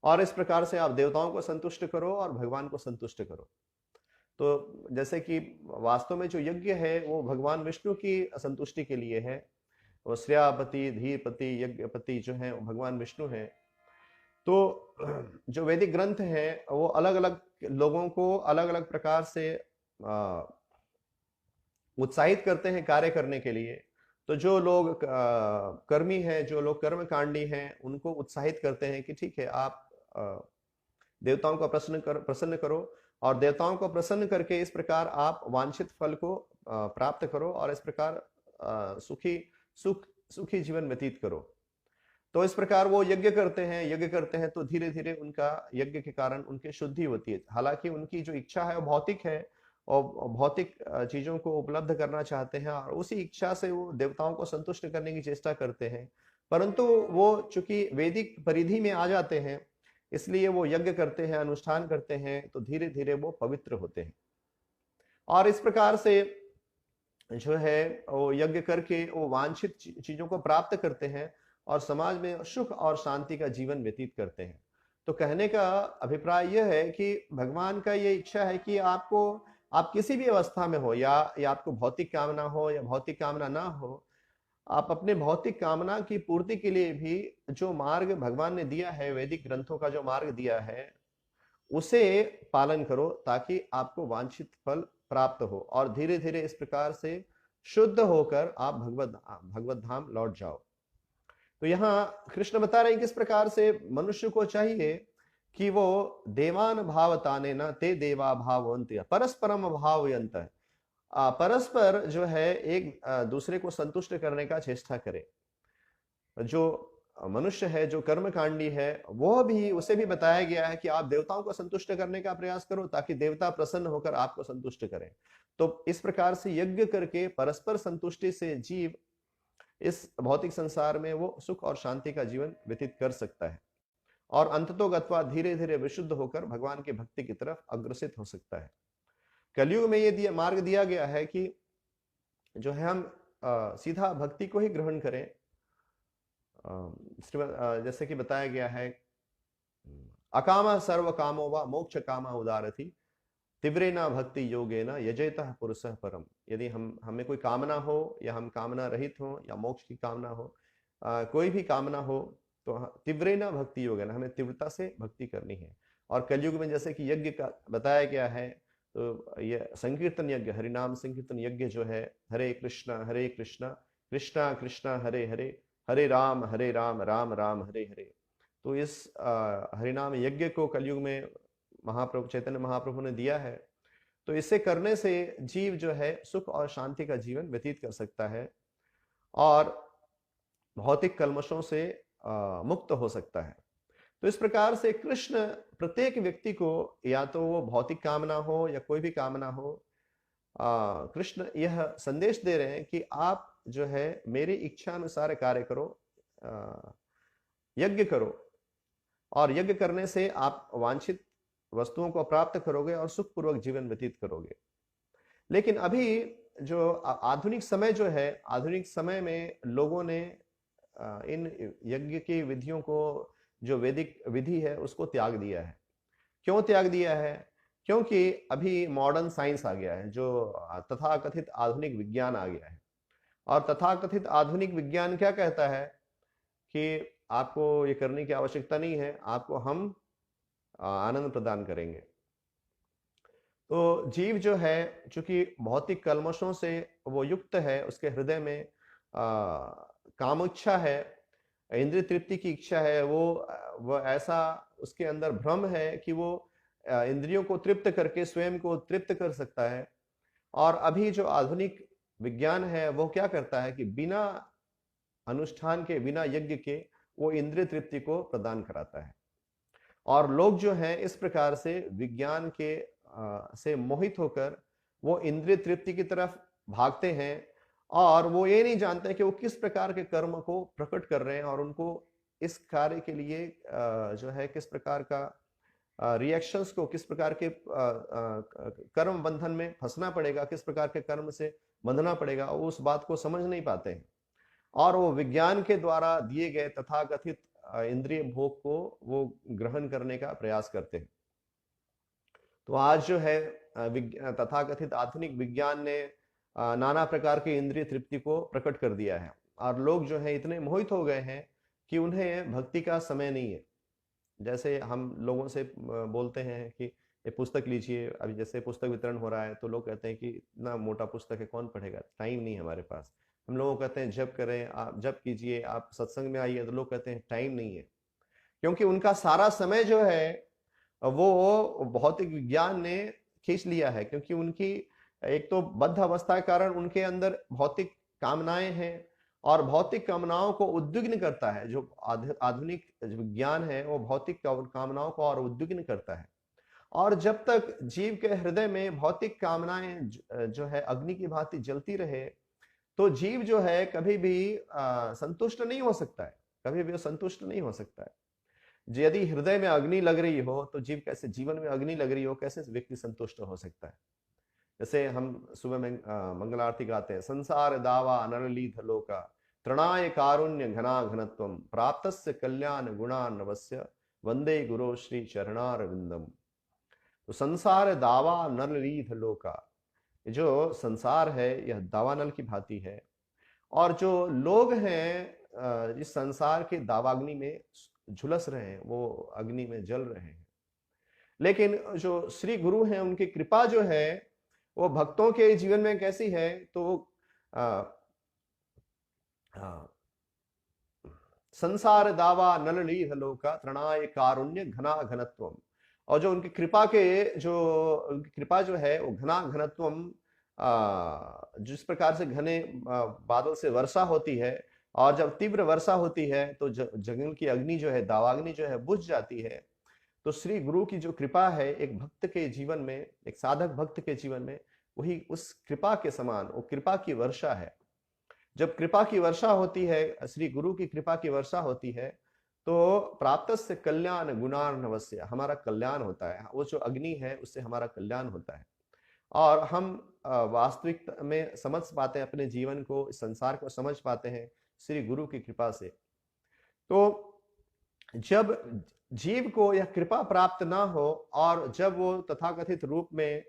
और इस प्रकार से आप देवताओं को संतुष्ट करो और भगवान को संतुष्ट करो। तो जैसे कि वास्तव में जो यज्ञ है वो भगवान विष्णु की संतुष्टि के लिए है। वो श्रेयापति, धीरपति, यज्ञपति जो है वो भगवान विष्णु है। तो जो वैदिक ग्रंथ है वो अलग अलग लोगों को अलग अलग प्रकार से उत्साहित करते हैं कार्य करने के लिए। तो जो लोग कर्मी हैं, जो लोग कर्मकांडी हैं, उनको उत्साहित करते हैं कि ठीक है, आप देवताओं को प्रसन्न करो, और देवताओं को प्रसन्न करके इस प्रकार आप वांछित फल को प्राप्त करो, और इस प्रकार सुखी जीवन व्यतीत करो। तो इस प्रकार वो यज्ञ करते हैं, तो धीरे धीरे उनका यज्ञ के कारण उनकी शुद्धि होती है। हालांकि उनकी जो इच्छा है वो भौतिक है, और भौतिक चीजों को उपलब्ध करना चाहते हैं, और उसी इच्छा से वो देवताओं को संतुष्ट करने की चेष्टा करते हैं। परंतु वो चूंकि वैदिक परिधि में आ जाते हैं, इसलिए वो यज्ञ करते हैं, अनुष्ठान करते हैं, तो धीरे धीरे वो पवित्र होते हैं, और इस प्रकार से जो है वो यज्ञ करके वो वांछित चीजों को प्राप्त करते हैं, और समाज में सुख और शांति का जीवन व्यतीत करते हैं। तो कहने का अभिप्राय यह है कि भगवान का ये इच्छा है कि आप किसी भी अवस्था में हो, या आपको भौतिक कामना हो या भौतिक कामना ना हो, आप अपने भौतिक कामना की पूर्ति के लिए भी जो मार्ग भगवान ने दिया है, वैदिक ग्रंथों का जो मार्ग दिया है, उसे पालन करो, ताकि आपको वांछित फल प्राप्त हो, और धीरे धीरे इस प्रकार से शुद्ध होकर आप भगवत धाम लौट जाओ। तो यहाँ कृष्ण बता रहे हैं किस प्रकार से मनुष्य को चाहिए कि वो देवान भावताने न ते देवा भाववंत, परस्परम भावयंत, परस्पर जो है एक दूसरे को संतुष्ट करने का चेष्टा करे। जो मनुष्य है, जो कर्मकांडी है, वह भी, उसे भी बताया गया है कि आप देवताओं को संतुष्ट करने का प्रयास करो ताकि देवता प्रसन्न होकर आपको संतुष्ट करें। तो इस प्रकार से यज्ञ करके परस्पर संतुष्टि से जीव इस भौतिक संसार में वो सुख और शांति का जीवन व्यतीत कर सकता है और अंततोगत्वा धीरे धीरे विशुद्ध होकर भगवान की भक्ति की तरफ अग्रसित हो सकता है। कलयुग में ये मार्ग दिया गया है कि जो है हम सीधा भक्ति को ही ग्रहण करें। जैसे कि बताया गया है, अकामा सर्व कामो वा मोक्ष कामा उदारथि तीव्रेना भक्ति योगेना यजेतः पुरुषः परम। यदि हमें कोई कामना हो या हम कामना रहित हो या मोक्ष की कामना हो, कोई भी कामना हो, तो तीव्रेना भक्ति योगेना, हमें तीव्रता से भक्ति करनी है। और कलयुग में जैसे कि यज्ञ का बताया गया है, तो यह संकीर्तन यज्ञ, हरिनाम संकीर्तन यज्ञ जो है, हरे कृष्णा कृष्णा कृष्णा हरे हरे, हरे राम राम राम हरे हरे। तो इस हरिनाम यज्ञ को कलयुग में महाप्रभु चैतन्य महाप्रभु ने दिया है। तो इसे करने से जीव जो है सुख और शांति का जीवन व्यतीत कर सकता है और भौतिक कल्मशों से मुक्त हो सकता है। तो इस प्रकार से कृष्ण प्रत्येक व्यक्ति को, या तो वो भौतिक कामना हो या कोई भी कामना हो, कृष्ण यह संदेश दे रहे हैं कि आप जो है मेरी इच्छा अनुसार कार्य करो, यज्ञ करो, और यज्ञ करने से आप वांछित वस्तुओं को प्राप्त करोगे और सुखपूर्वक जीवन व्यतीत करोगे। लेकिन अभी जो आधुनिक समय जो है, आधुनिक समय में लोगों ने इन यज्ञ की विधियों को, जो वैदिक विधि है, उसको त्याग दिया है। क्यों त्याग दिया है? क्योंकि अभी मॉडर्न साइंस आ गया है, जो तथाकथित आधुनिक विज्ञान आ गया है। और तथाकथित आधुनिक विज्ञान क्या कहता है कि आपको ये करने की आवश्यकता नहीं है, आपको हम आनंद प्रदान करेंगे। तो जीव जो है, चूंकि भौतिक कल्मशों से वो युक्त है, उसके हृदय में कामोच्छा है, इंद्रिय तृप्ति की इच्छा है, वो ऐसा उसके अंदर भ्रम है कि वो इंद्रियों को तृप्त करके स्वयं को तृप्त कर सकता है। और अभी जो आधुनिक विज्ञान है वो क्या करता है कि बिना अनुष्ठान के, बिना यज्ञ के वो इंद्रिय तृप्ति को प्रदान कराता है। और लोग जो हैं इस प्रकार से विज्ञान के से मोहित होकर वो इंद्रिय तृप्ति की तरफ भागते हैं और वो ये नहीं जानते कि वो किस प्रकार के कर्म को प्रकट कर रहे हैं और उनको इस कार्य के लिए जो है किस प्रकार का रिएक्शंस को, किस प्रकार के कर्म बंधन में फंसना पड़ेगा, किस प्रकार के कर्म से बंधना पड़ेगा, वो उस बात को समझ नहीं पाते हैं और वो विज्ञान के द्वारा दिए गए तथाकथित इंद्रिय भोग को वो ग्रहण करने का प्रयास करते हैं। तो आज जो है तथाकथित आधुनिक विज्ञान ने नाना प्रकार के इंद्रिय तृप्ति को प्रकट कर दिया है और लोग जो है इतने मोहित हो गए हैं कि उन्हें भक्ति का समय नहीं है। जैसे हम लोगों से बोलते हैं कि ये पुस्तक लीजिए, अभी जैसे पुस्तक वितरण हो रहा है तो लोग कहते हैं कि इतना मोटा पुस्तक है, कौन पढ़ेगा, टाइम नहीं है हमारे पास। हम लोगों को कहते हैं जप करें, आप जप कीजिए, आप सत्संग में आइए, तो लोग कहते हैं टाइम नहीं है, क्योंकि उनका सारा समय जो है वो भौतिक विज्ञान ने खींच लिया है। क्योंकि उनकी एक तो बद्ध अवस्था के कारण उनके अंदर भौतिक कामनाएं हैं और भौतिक कामनाओं को उद्विग्न करता है। जो आधुनिक विज्ञान है वो भौतिक कामनाओं को और उद्विग्न करता है। और जब तक जीव के हृदय में भौतिक कामनाएं जो है अग्नि की भांति जलती रहे, तो जीव जो है कभी भी संतुष्ट नहीं हो सकता है, कभी भी संतुष्ट नहीं हो सकता है। यदि हृदय में अग्नि लग रही हो तो जीव कैसे, जीवन में अग्नि लग रही हो, कैसे व्यक्ति संतुष्ट हो सकता है। जैसे हम सुबह में मंगल आरती गाते हैं, संसार दावा नरलीध लोका तृणाय कारुण्य घना घनत्वम प्राप्तस्य कल्याण गुणानवस्य वंदे गुरो श्री चरणारविंदम। तो संसार दावा नरलीध लोका, जो संसार है यह दावानल की भांति है और जो लोग हैं इस संसार के दावाग्नि में झुलस रहे हैं, वो अग्नि में जल रहे हैं। लेकिन जो श्री गुरु हैं उनकी कृपा जो है वो भक्तों के जीवन में कैसी है, तो संसार दावा नललीह लोका तृणाय कारुण्य घना घनत्वम। और जो उनकी कृपा के, जो उनकी कृपा जो है वो घना घनत्वम, जिस प्रकार से घने बादल से वर्षा होती है और जब तीव्र वर्षा होती है तो जंगल की अग्नि जो है, दावाग्नि जो है, बुझ जाती है। तो श्री गुरु की जो कृपा है एक भक्त के जीवन में, एक साधक भक्त के जीवन में, वही उस कृपा के समान, वो कृपा की वर्षा है। जब कृपा की वर्षा होती है, श्री गुरु की कृपा की वर्षा होती है, तो प्राप्त से कल्याण गुणार्णवस्य, हमारा कल्याण होता है। वो जो अग्नि है उससे हमारा कल्याण होता है। और हम वास्तविक में समझ पाते हैं अपने जीवन को, इस संसार को समझ पाते हैं श्री गुरु की कृपा से। तो जब जीव को यह कृपा प्राप्त ना हो और जब वो तथाकथित रूप में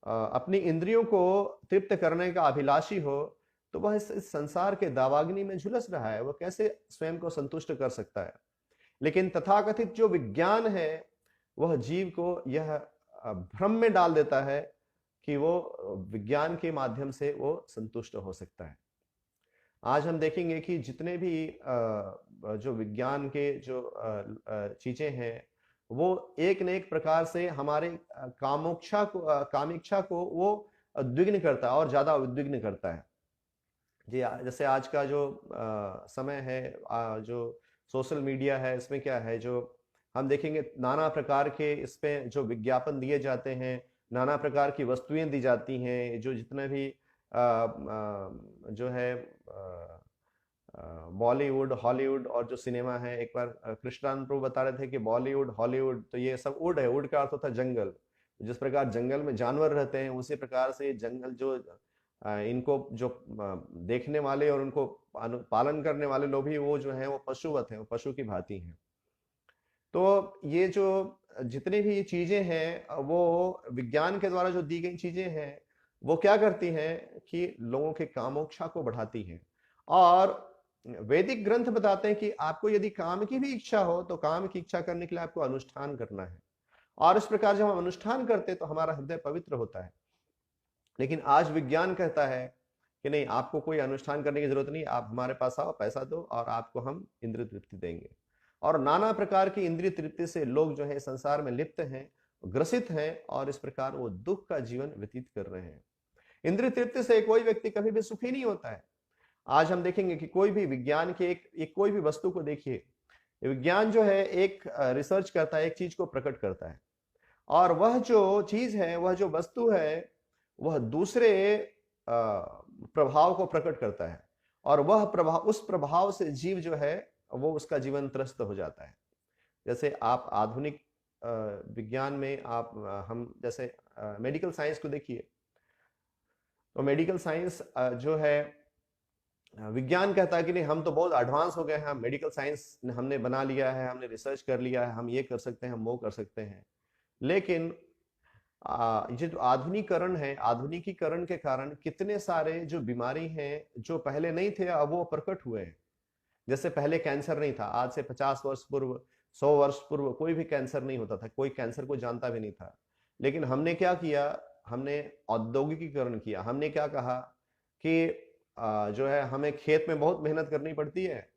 अपनी इंद्रियों को तृप्त करने का अभिलाषी हो, तो वह इस संसार के दावाग्नि में झुलस रहा है। वह कैसे स्वयं को संतुष्ट कर सकता है? लेकिन तथाकथित जो विज्ञान है वह जीव को यह भ्रम में डाल देता है कि वो विज्ञान के माध्यम से वो संतुष्ट हो सकता है। आज हम देखेंगे कि जितने भी जो विज्ञान के जो चीजें हैं, वो एक न एक प्रकार से हमारे कामेक्षा को वो उद्विग्न करता है और ज्यादा उद्विग्न करता है। जी, जैसे आज का जो समय है, जो सोशल मीडिया है, इसमें क्या है, जो हम देखेंगे नाना प्रकार के इस पे जो विज्ञापन दिए जाते हैं, नाना प्रकार की वस्तुएं दी जाती हैं, जो जितने भी जो है बॉलीवुड, हॉलीवुड और जो सिनेमा है, एक बार कृष्णानंद प्रभु बता रहे थे कि बॉलीवुड, हॉलीवुड तो ये सब वुड है। वुड का अर्थ होता है जंगल। जिस प्रकार जंगल में जानवर रहते हैं, उसी प्रकार से जंगल जो इनको जो देखने वाले और उनको पालन करने वाले लोग भी वो जो है वो पशुवत हैं, वो पशु की भांति हैं। तो ये जो जितनी भी ये चीजें हैं, वो विज्ञान के द्वारा जो दी गई चीजें हैं, वो क्या करती हैं कि लोगों के कामोक्षा को बढ़ाती हैं। और वैदिक ग्रंथ बताते हैं कि आपको यदि काम की भी इच्छा हो तो काम की इच्छा करने के लिए आपको अनुष्ठान करना है। और इस प्रकार जब हम अनुष्ठान करते हैं तो हमारा हृदय पवित्र होता है। लेकिन आज विज्ञान कहता है कि नहीं, आपको कोई अनुष्ठान करने की जरूरत नहीं, आप हमारे पास आओ, पैसा दो और आपको हम इंद्रिय तृप्ति देंगे। और नाना प्रकार की इंद्रिय तृप्ति से लोग जो है संसार में लिप्त हैं, ग्रसित हैं, और इस प्रकार वो दुख का जीवन व्यतीत कर रहे हैं। इंद्रिय तृप्ति से कोई व्यक्ति कभी भी सुखी नहीं होता है। आज हम देखेंगे कि कोई भी विज्ञान के एक कोई भी वस्तु को देखिए, विज्ञान जो है एक रिसर्च करता है, एक चीज को प्रकट करता है, और वह जो चीज है, वह जो वस्तु है, वह दूसरे प्रभाव को प्रकट करता है, और वह प्रभाव, उस प्रभाव से जीव जो है वो उसका जीवन त्रस्त हो जाता है। जैसे आप आधुनिक विज्ञान में आप हम जैसे मेडिकल साइंस को देखिए, तो मेडिकल साइंस जो है, विज्ञान कहता है कि नहीं, हम तो बहुत एडवांस हो गए हैं, मेडिकल साइंस हमने बना लिया है, हमने रिसर्च कर लिया है, हम ये कर सकते हैं, हम वो कर सकते हैं। लेकिन ये जो आधुनिकीकरण है, आधुनिकीकरण के कारण कितने सारे जो बीमारी हैं जो पहले नहीं थे, अब वो प्रकट हुए हैं। जैसे पहले कैंसर नहीं था, आज से 50 वर्ष पूर्व, 100 वर्ष पूर्व कोई भी कैंसर नहीं होता था, कोई कैंसर को जानता भी नहीं था। लेकिन हमने क्या किया, हमने औद्योगिकीकरण किया। हमने क्या कहा कि जो है हमें खेत में बहुत मेहनत करनी पड़ती है,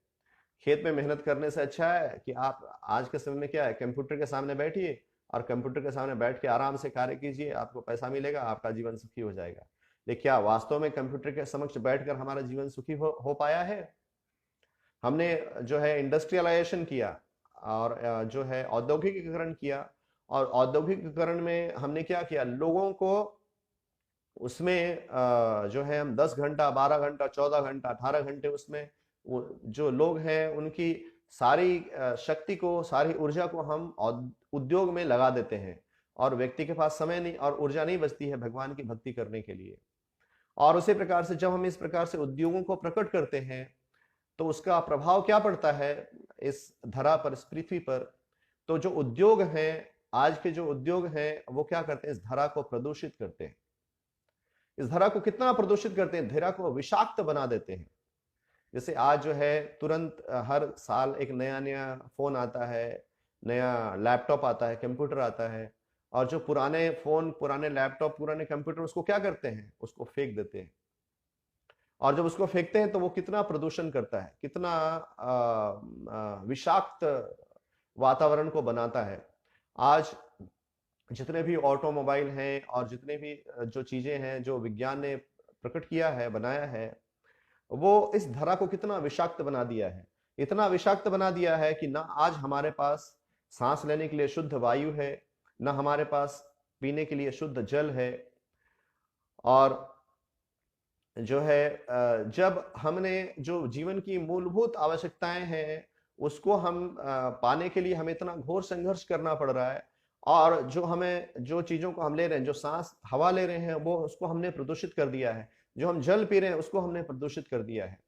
खेत में मेहनत करने से अच्छा है कि आप आज के समय में क्या है, कंप्यूटर के सामने बैठिए और कंप्यूटर के सामने बैठ के आराम से कार्य कीजिए, आपको पैसा मिलेगा, आपका जीवन सुखी हो जाएगा। लेकिन क्या वास्तव में कंप्यूटर के समक्ष बैठकर हमारा जीवन सुखी हो पाया है? हमने जो है इंडस्ट्रियलाइजेशन किया और जो है औद्योगिकीकरण किया, और औद्योगिकीकरण में हमने क्या किया, लोगों को उसमें जो है हम 10 घंटा, 12 घंटा, 14 घंटा, 18 घंटे उसमें वो जो लोग हैं उनकी सारी शक्ति को, सारी ऊर्जा को हम उद्योग में लगा देते हैं, और व्यक्ति के पास समय नहीं और ऊर्जा नहीं बचती है भगवान की भक्ति करने के लिए। और उसी प्रकार से जब हम इस प्रकार से उद्योगों को प्रकट करते हैं तो उसका प्रभाव क्या पड़ता है इस धरा पर, इस पृथ्वी पर। तो जो उद्योग हैं, आज के जो उद्योग हैं, वो क्या करते हैं, इस धरा को प्रदूषित करते हैं। इस धरा को कितना प्रदूषित करते हैं, धरा को विषाक्त बना देते हैं। जैसे आज जो है तुरंत हर साल एक नया नया फोन आता है, नया लैपटॉप आता है, कंप्यूटर आता है, और जो पुराने फोन, पुराने लैपटॉप, पुराने कंप्यूटर, उसको क्या करते हैं, उसको फेंक देते हैं। और जब उसको फेंकते हैं तो वो कितना प्रदूषण करता है, कितना विषाक्त वातावरण को बनाता है। आज जितने भी ऑटोमोबाइल हैं और जितने भी जो चीजें हैं जो विज्ञान ने प्रकट किया है, बनाया है, वो इस धरा को कितना विषाक्त बना दिया है। इतना विषाक्त बना दिया है कि ना आज हमारे पास सांस लेने के लिए शुद्ध वायु है, ना हमारे पास पीने के लिए शुद्ध जल है। और जो है जब हमने जो जीवन की मूलभूत आवश्यकताएं हैं उसको हम पाने के लिए हमें इतना घोर संघर्ष करना पड़ रहा है, और जो हमें जो चीजों को हम ले रहे हैं, जो सांस हवा ले रहे हैं, वो उसको हमने प्रदूषित कर दिया है। जो हम जल पी रहे हैं उसको हमने प्रदूषित कर दिया है।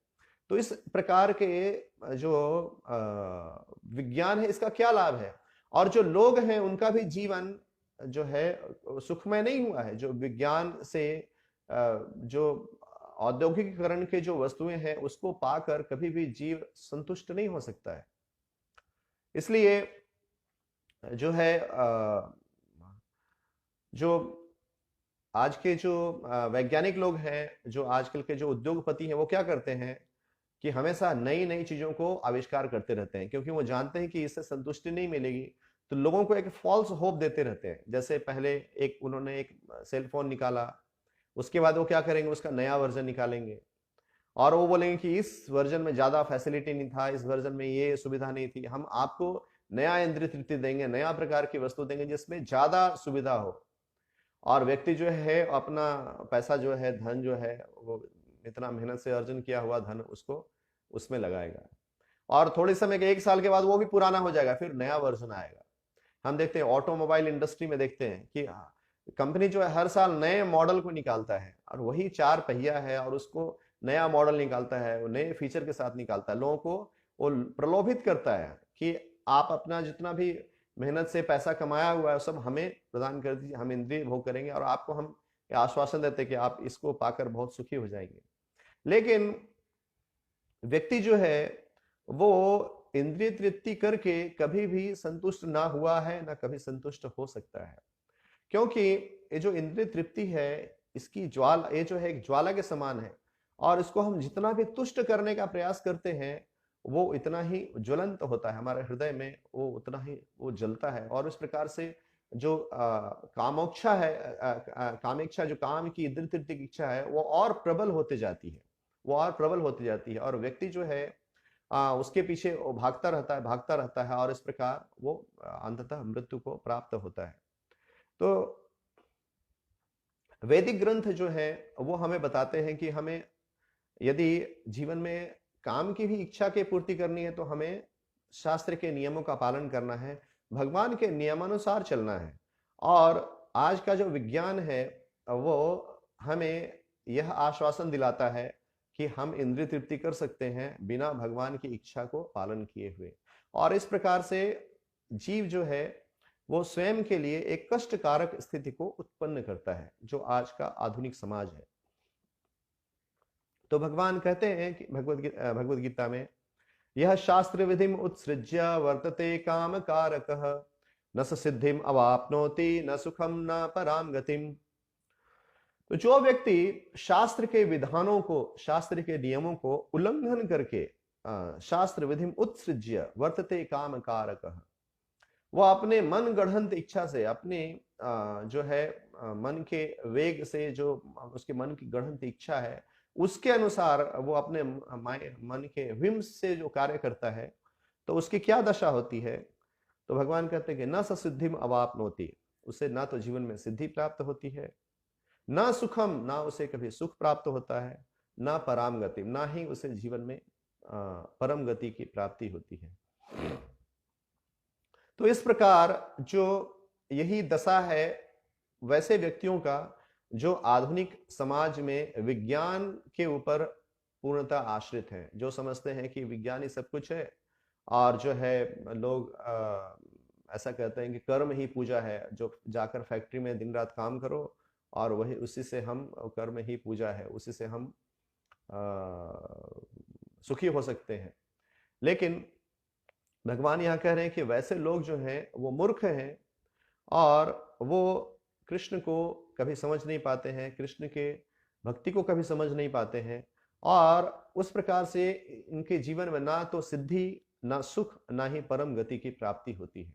तो इस प्रकार के जो विज्ञान है इसका क्या लाभ है? और जो लोग हैं उनका भी जीवन जो है सुखमय नहीं हुआ है। जो विज्ञान से जो औद्योगिकीकरण के जो वस्तुएं हैं उसको पाकर कभी भी जीव संतुष्ट नहीं हो सकता है। इसलिए जो है जो आज के जो वैज्ञानिक लोग हैं, जो आजकल के जो उद्योगपति हैं, वो क्या करते हैं कि हमेशा नई नई चीजों को आविष्कार करते रहते हैं, क्योंकि वो जानते हैं कि इससे संतुष्टि नहीं मिलेगी, तो लोगों को एक फॉल्स होप देते रहते हैं। जैसे पहले उन्होंने एक सेल फोन निकाला, उसके बाद वो क्या करेंगे, उसका नया वर्जन निकालेंगे और वो बोलेंगे कि इस वर्जन में ज्यादा फैसिलिटी नहीं था, इस वर्जन में ये सुविधा नहीं थी, हम आपको नया इंद्रिय तृप्ति देंगे, नया प्रकार की वस्तु देंगे जिसमें ज्यादा सुविधा हो। और व्यक्ति जो है अपना पैसा जो है, धन जो है, वो इतना मेहनत से अर्जन किया हुआ धन उसको उसमें लगाएगा, और थोड़े समय के 1 साल के बाद वो भी पुराना हो जाएगा, फिर नया वर्जन आएगा। हम देखते हैं ऑटोमोबाइल इंडस्ट्री में, देखते हैं कि कंपनी जो है हर साल नए मॉडल को निकालता है, और वही 4 पहिया है और उसको नया मॉडल निकालता है, वो नए फीचर के साथ निकालता है, लोगों को वो प्रलोभित करता है कि आप अपना जितना भी मेहनत से पैसा कमाया हुआ है सब हमें प्रदान कर दीजिए, हम इंद्रिय भोग करेंगे और आपको हम आश्वासन देते हैं कि आप इसको पाकर बहुत सुखी हो जाएंगे। लेकिन व्यक्ति जो है वो इंद्रिय तृप्ति करके कभी भी संतुष्ट ना हुआ है, ना कभी संतुष्ट हो सकता है, क्योंकि ये जो इंद्रिय तृप्ति है इसकी ज्वाला, ये जो है एक ज्वाला के समान है, और इसको हम जितना भी तुष्ट करने का प्रयास करते हैं वो इतना ही ज्वलंत होता है हमारे हृदय में, वो उतना ही वो जलता है। और इस प्रकार से जो कामोक्षा है, कामेक्षा, जो काम की इंद्रिय तृप्ति की इच्छा है, वो और प्रबल होते जाती है, वो और प्रबल होती जाती है, और व्यक्ति जो है उसके पीछे वो भागता रहता है, भागता रहता है, और इस प्रकार वो अंततः मृत्यु को प्राप्त होता है। तो वैदिक ग्रंथ जो है वो हमें बताते हैं कि हमें यदि जीवन में काम की भी इच्छा की पूर्ति करनी है तो हमें शास्त्र के नियमों का पालन करना है, भगवान के नियमानुसार चलना है। और आज का जो विज्ञान है वो हमें यह आश्वासन दिलाता है कि हम इंद्रिय तृप्ति कर सकते हैं बिना भगवान की इच्छा को पालन किए हुए। और इस प्रकार से जीव जो है वो स्वयं के लिए एक कष्टकारक स्थिति को उत्पन्न करता है, जो आज का आधुनिक समाज है। तो भगवान कहते हैं कि भगवद गीता में, यह शास्त्र विधिम उत्सृज्य वर्तते काम कारकः न स सिद्धिम अवाप्नोति न सुखम न पराम गतिम। तो जो व्यक्ति शास्त्र के विधानों को, शास्त्र के नियमों को उल्लंघन करके शास्त्र विधिम उत्सृज्य वर्तते काम कारकः, वो अपने मन गढ़ंत इच्छा से, अपने जो है मन के वेग से, जो उसके मन की गढ़ंत इच्छा है उसके अनुसार वो अपने मन के विम्स से जो कार्य करता है, तो उसकी क्या दशा होती है? तो भगवान कहते हैं कि न सिद्धिम अवाप्नोति, उसे ना तो जीवन में सिद्धि प्राप्त होती है, ना सुखम, ना उसे कभी सुख प्राप्त होता है, ना पराम गति, ना ही उसे जीवन में परम गति की प्राप्ति होती है। तो इस प्रकार जो यही दशा है वैसे व्यक्तियों का जो आधुनिक समाज में विज्ञान के ऊपर पूर्णतः आश्रित हैं, जो समझते हैं कि विज्ञान ही सब कुछ है, और जो है लोग ऐसा कहते हैं कि कर्म ही पूजा है, जो जाकर फैक्ट्री में दिन रात काम करो और वही उसी से हम, कर्म ही पूजा है, उसी से हम सुखी हो सकते हैं। लेकिन भगवान यहाँ कह रहे हैं कि वैसे लोग जो हैं वो मूर्ख हैं, और वो कृष्ण को कभी समझ नहीं पाते हैं, कृष्ण के भक्ति को कभी समझ नहीं पाते हैं, और उस प्रकार से इनके जीवन में ना तो सिद्धि, ना सुख, ना ही परम गति की प्राप्ति होती है।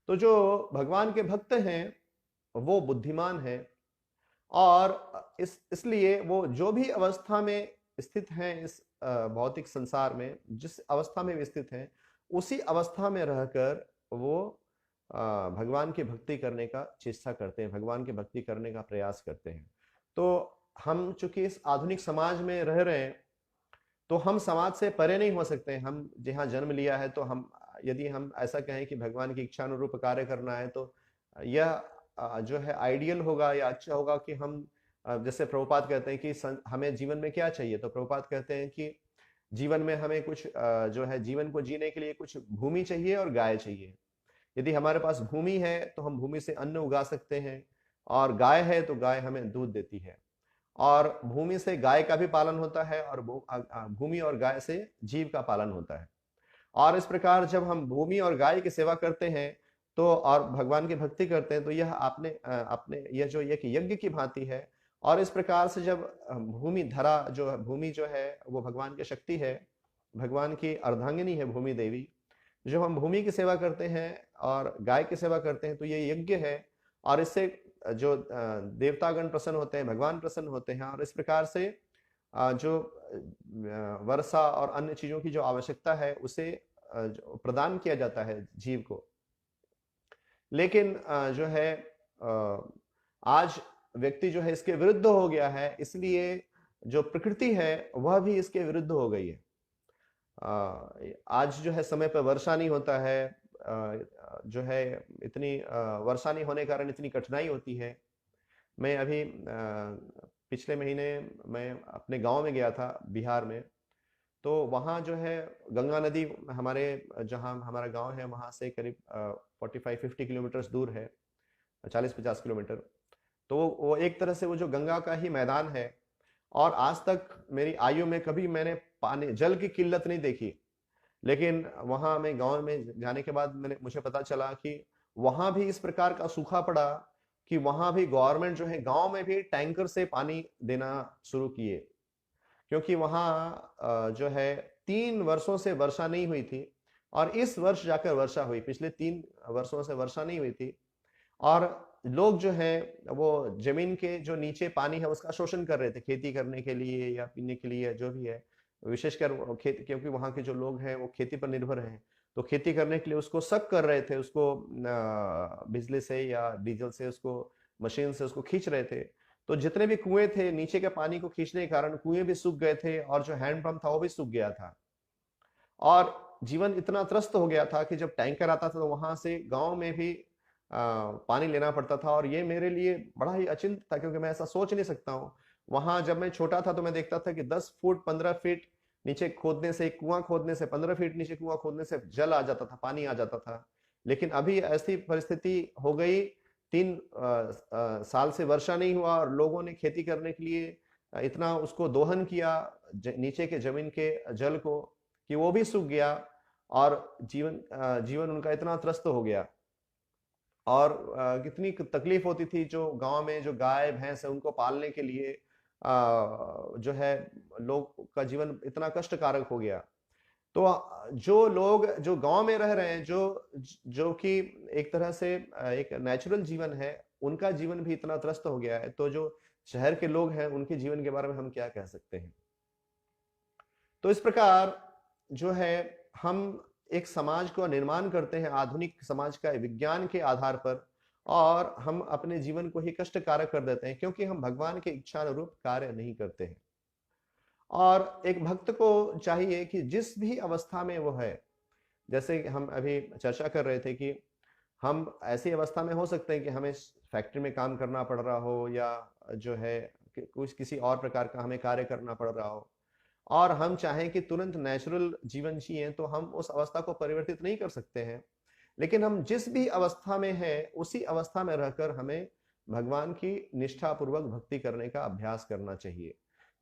तो जो भगवान के भक्त हैं वो बुद्धिमान हैं, और इसलिए वो जो भी अवस्था में स्थित हैं इस भौतिक संसार में, जिस अवस्था में वे स्थित हैं, उसी अवस्था में रहकर वो भगवान की भक्ति करने का चेष्टा करते हैं, भगवान की भक्ति करने का प्रयास करते हैं। तो हम चूंकि इस आधुनिक समाज में रह रहे हैं, तो हम समाज से परे नहीं हो सकते। हम जहाँ जन्म लिया है, तो हम यदि हम ऐसा कहें कि भगवान की इच्छा अनुरूप कार्य करना है, तो यह जो है आइडियल होगा या अच्छा होगा कि हम जैसे प्रभुपाद कहते हैं कि हमें जीवन में क्या चाहिए, तो प्रभुपाद कहते हैं कि जीवन में हमें कुछ जो है जीवन को जीने के लिए कुछ भूमि चाहिए और गाय चाहिए। यदि हमारे पास भूमि है तो हम भूमि से अन्न उगा सकते हैं, और गाय है तो गाय हमें दूध देती है, और भूमि से गाय का भी पालन होता है, और भूमि और गाय से जीव का पालन होता है। और इस प्रकार जब हम भूमि और गाय की सेवा करते हैं तो और भगवान की भक्ति करते हैं, तो यह आपने अपने यह जो एक यज्ञ की भांति है। और इस प्रकार से जब भूमि धरा जो भूमि जो है वो भगवान की शक्ति है, भगवान की अर्धांगिनी है भूमि देवी। जब हम भूमि की सेवा करते हैं और गाय की सेवा करते हैं, तो ये यज्ञ है, और इससे जो देवतागण प्रसन्न होते हैं, भगवान प्रसन्न होते हैं, और इस प्रकार से जो वर्षा और अन्य चीजों की जो आवश्यकता है उसे प्रदान किया जाता है जीव को। लेकिन जो है आज व्यक्ति जो है इसके विरुद्ध हो गया है, इसलिए जो प्रकृति है वह भी इसके विरुद्ध हो गई है। आज जो है समय पर वर्षा नहीं होता है, जो है इतनी वर्षा नहीं होने के कारण इतनी कठिनाई होती है। मैं अभी पिछले महीने मैं अपने गांव में गया था बिहार में, तो वहाँ जो है गंगा नदी हमारे जहाँ हमारा गांव है वहाँ से करीब 45-50 किलोमीटर दूर है, 40-50 किलोमीटर। तो वो एक तरह से वो जो गंगा का ही मैदान है, और आज तक मेरी आयु में कभी मैंने पानी जल की किल्लत नहीं देखी। लेकिन वहां मैं गांव में जाने के बाद मुझे पता चला कि वहां भी इस प्रकार का सूखा पड़ा कि वहां भी गवर्नमेंट जो है गांव में भी टैंकर से पानी देना शुरू किए, क्योंकि वहां जो है 3 वर्षों से वर्षा नहीं हुई थी, और इस वर्ष जाकर वर्षा हुई। पिछले 3 वर्षों से वर्षा नहीं हुई थी, और लोग जो है वो जमीन के जो नीचे पानी है उसका शोषण कर रहे थे खेती करने के लिए या पीने के लिए, जो भी है। विशेषकर खेती, क्योंकि वहाँ के जो लोग हैं वो खेती पर निर्भर हैं, तो खेती करने के लिए उसको सक कर रहे थे, उसको बिजली से या डीजल से, उसको मशीन से उसको खींच रहे थे। तो जितने भी कुएं थे नीचे के पानी को खींचने के कारण कुएं भी सूख गए थे, और जो हैंडपंप था वो भी सूख गया था, और जीवन इतना त्रस्त हो गया था कि जब टैंकर आता था तो वहां से गांव में भी पानी लेना पड़ता था। और ये मेरे लिए बड़ा ही अचिंत था, क्योंकि मैं ऐसा सोच नहीं सकता हूँ। वहां जब मैं छोटा था तो मैं देखता था कि 10 फुट 15 फीट नीचे खोदने से, कुआं खोदने से 15 फीट नीचे कुआं खोदने से जल आ जाता था, पानी आ जाता था। लेकिन अभी ऐसी परिस्थिति हो गई, 3 साल से वर्षा नहीं हुआ, और लोगों ने खेती करने के लिए इतना उसको दोहन किया नीचे के जमीन के जल को, कि वो भी सूख गया, और जीवन उनका इतना त्रस्त हो गया। और कितनी तकलीफ होती थी जो गांव में जो गाय भैंस है उनको पालने के लिए, जो है लोग का जीवन इतना कष्टकारक हो गया। तो जो लोग जो गांव में रह रहे हैं, जो जो कि एक तरह से एक नेचुरल जीवन है, उनका जीवन भी इतना त्रस्त हो गया है, तो जो शहर के लोग हैं उनके जीवन के बारे में हम क्या कह सकते हैं। तो इस प्रकार जो है हम एक समाज को निर्माण करते हैं, आधुनिक समाज का विज्ञान के आधार पर, और हम अपने जीवन को ही कष्टकारक कर देते हैं, क्योंकि हम भगवान के इच्छा अनुरूप कार्य नहीं करते हैं। और एक भक्त को चाहिए कि जिस भी अवस्था में वो है, जैसे हम अभी चर्चा कर रहे थे कि हम ऐसी अवस्था में हो सकते हैं कि हमें फैक्ट्री में काम करना पड़ रहा हो, या जो है कुछ किसी और प्रकार का हमें कार्य करना पड़ रहा हो, और हम चाहें कि तुरंत नेचुरल जीवन जिए, तो हम उस अवस्था को परिवर्तित नहीं कर सकते हैं। लेकिन हम जिस भी अवस्था में हैं उसी अवस्था में रहकर हमें भगवान की निष्ठापूर्वक भक्ति करने का अभ्यास करना चाहिए।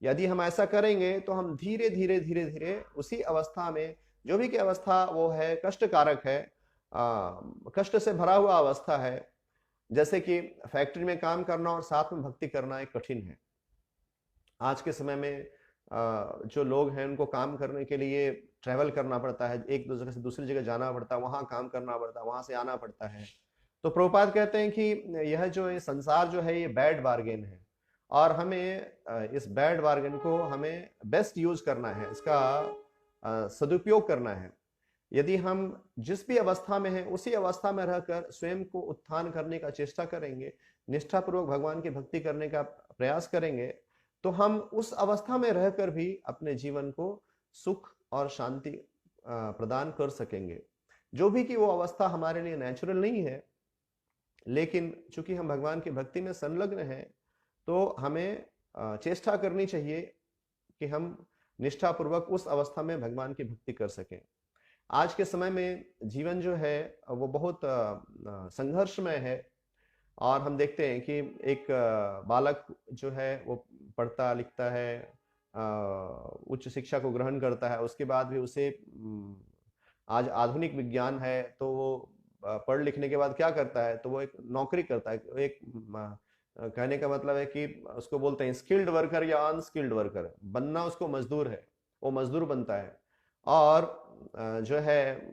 यदि हम ऐसा करेंगे तो हम धीरे धीरे धीरे धीरे उसी अवस्था में, जो भी की अवस्था वो है कष्टकारक है, कष्ट से भरा हुआ अवस्था है, जैसे कि फैक्ट्री में काम करना और साथ में भक्ति करना एक कठिन है। आज के समय में जो लोग हैं उनको काम करने के लिए ट्रैवल करना पड़ता है, एक जगह से दूसरी जगह जाना पड़ता है, वहां काम करना पड़ता है, वहां से आना पड़ता है। तो प्रभुपाद कहते हैं कि यह जो है संसार जो है ये बैड बार्गेन है, और हमें इस बैड बार्गेन को हमें बेस्ट यूज करना है, इसका सदुपयोग करना है। यदि हम जिस भी अवस्था में हैं उसी अवस्था में रहकर स्वयं को उत्थान करने का चेष्टा करेंगे, निष्ठापूर्वक भगवान की भक्ति करने का प्रयास करेंगे, तो हम उस अवस्था में रहकर भी अपने जीवन को सुख और शांति प्रदान कर सकेंगे। जो भी कि वो अवस्था हमारे लिए नेचुरल नहीं है, लेकिन चूंकि हम भगवान की भक्ति में संलग्न हैं, तो हमें चेष्टा करनी चाहिए कि हम निष्ठापूर्वक उस अवस्था में भगवान की भक्ति कर सकें। आज के समय में जीवन जो है वो बहुत संघर्षमय है, और हम देखते हैं कि एक बालक जो है वो पढ़ता लिखता है, उच्च शिक्षा को ग्रहण करता है, उसके बाद भी उसे आज आधुनिक विज्ञान है, तो वो पढ़ लिखने के बाद क्या करता है, तो वो एक नौकरी करता है। एक कहने का मतलब है कि उसको बोलते हैं स्किल्ड वर्कर या अनस्किल्ड वर्कर, बनना उसको मजदूर है, वो मजदूर बनता है। और जो है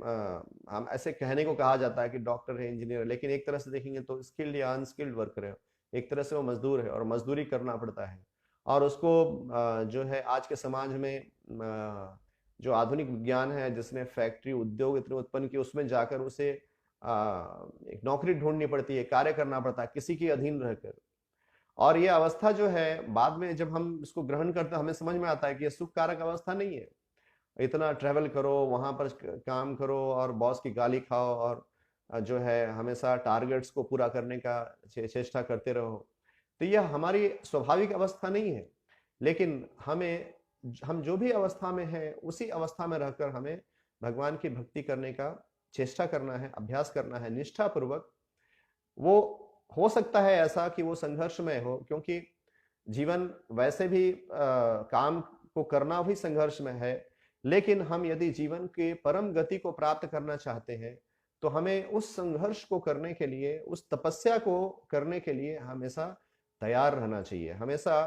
हम ऐसे कहने को कहा जाता है कि डॉक्टर है, इंजीनियर है, लेकिन एक तरह से देखेंगे तो स्किल्ड या अनस्किल्ड वर्कर है, एक तरह से वो मजदूर है और मजदूरी करना पड़ता है। और उसको जो है आज के समाज में जो आधुनिक विज्ञान है, जिसने फैक्ट्री उद्योग इतने उत्पन्न किए, उसमें जाकर उसे एक नौकरी ढूंढनी पड़ती है, कार्य करना पड़ता है किसी के अधीन रहकर। और ये अवस्था जो है बाद में जब हम इसको ग्रहण करते हैं, हमें समझ में आता है कि ये सुख कारक अवस्था नहीं है। इतना ट्रैवल करो, वहां पर काम करो और बॉस की गाली खाओ, और जो है हमेशा टारगेट्स को पूरा करने का चेष्टा करते रहो, तो यह हमारी स्वाभाविक अवस्था नहीं है। लेकिन हम जो भी अवस्था में है उसी अवस्था में रहकर हमें भगवान की भक्ति करने का चेष्टा करना है, अभ्यास करना है निष्ठापूर्वक। वो हो सकता है ऐसा कि वो संघर्षमय हो, क्योंकि जीवन वैसे भी काम को करना भी संघर्ष में है, लेकिन हम यदि जीवन के परम गति को प्राप्त करना चाहते हैं, तो हमें उस संघर्ष को करने के लिए, उस तपस्या को करने के लिए हमेशा तैयार रहना चाहिए। हमेशा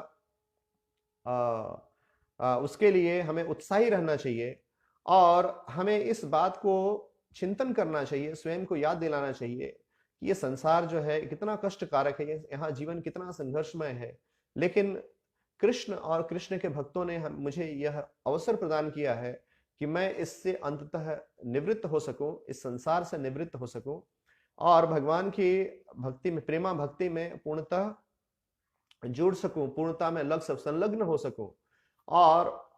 उसके लिए हमें उत्साही रहना चाहिए, और हमें इस बात को चिंतन करना चाहिए, स्वयं को याद दिलाना चाहिए कि ये संसार जो है कितना कष्टकारक है, यहाँ जीवन कितना संघर्षमय है। लेकिन कृष्ण और कृष्ण के भक्तों ने मुझे यह अवसर प्रदान किया है कि मैं इससे अंततः निवृत्त हो सकूं, इस संसार से निवृत्त हो सकूं, और भगवान की भक्ति में, प्रेमा भक्ति में पूर्णतः जुड़ सकूं, पूर्णता में संलग्न हो सकूं। और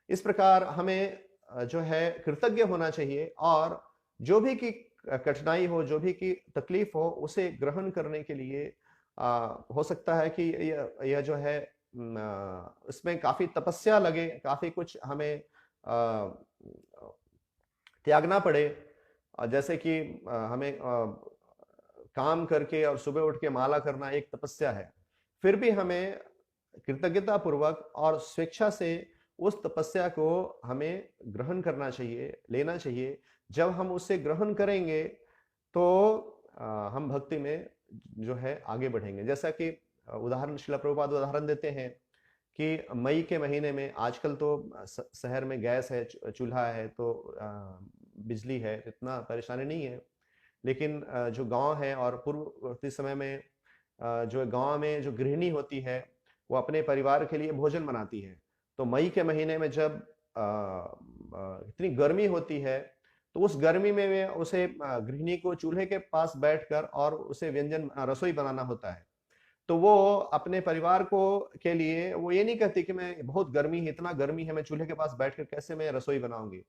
इस प्रकार हमें जो है कृतज्ञ होना चाहिए, और जो भी की कठिनाई हो, जो भी की तकलीफ हो, उसे ग्रहण करने के लिए हो सकता है कि यह जो है इसमें काफी तपस्या लगे, काफी कुछ हमें त्यागना पड़े। जैसे कि हमें काम करके और सुबह उठ के माला करना एक तपस्या है, फिर भी हमें कृतज्ञता पूर्वक और स्वेच्छा से उस तपस्या को हमें ग्रहण करना चाहिए, लेना चाहिए। जब हम उसे ग्रहण करेंगे तो हम भक्ति में जो है आगे बढ़ेंगे। जैसा कि उदाहरण श्रील प्रभुपाद उदाहरण देते हैं कि मई के महीने में, आजकल तो शहर में गैस है, चूल्हा है, तो बिजली है, इतना परेशानी नहीं है। लेकिन जो गांव है और पूर्ववर्ती समय में जो गांव में जो गृहिणी होती है, वो अपने परिवार के लिए भोजन बनाती है। तो मई के महीने में जब इतनी गर्मी होती है, तो उस गर्मी में उसे गृहिणी को चूल्हे के पास बैठकर और उसे व्यंजन रसोई बनाना होता है। तो वो अपने परिवार को के लिए वो ये नहीं कहती कि मैं बहुत गर्मी है, इतना गर्मी है, मैं चूल्हे के पास बैठकर कैसे मैं रसोई बनाऊंगी।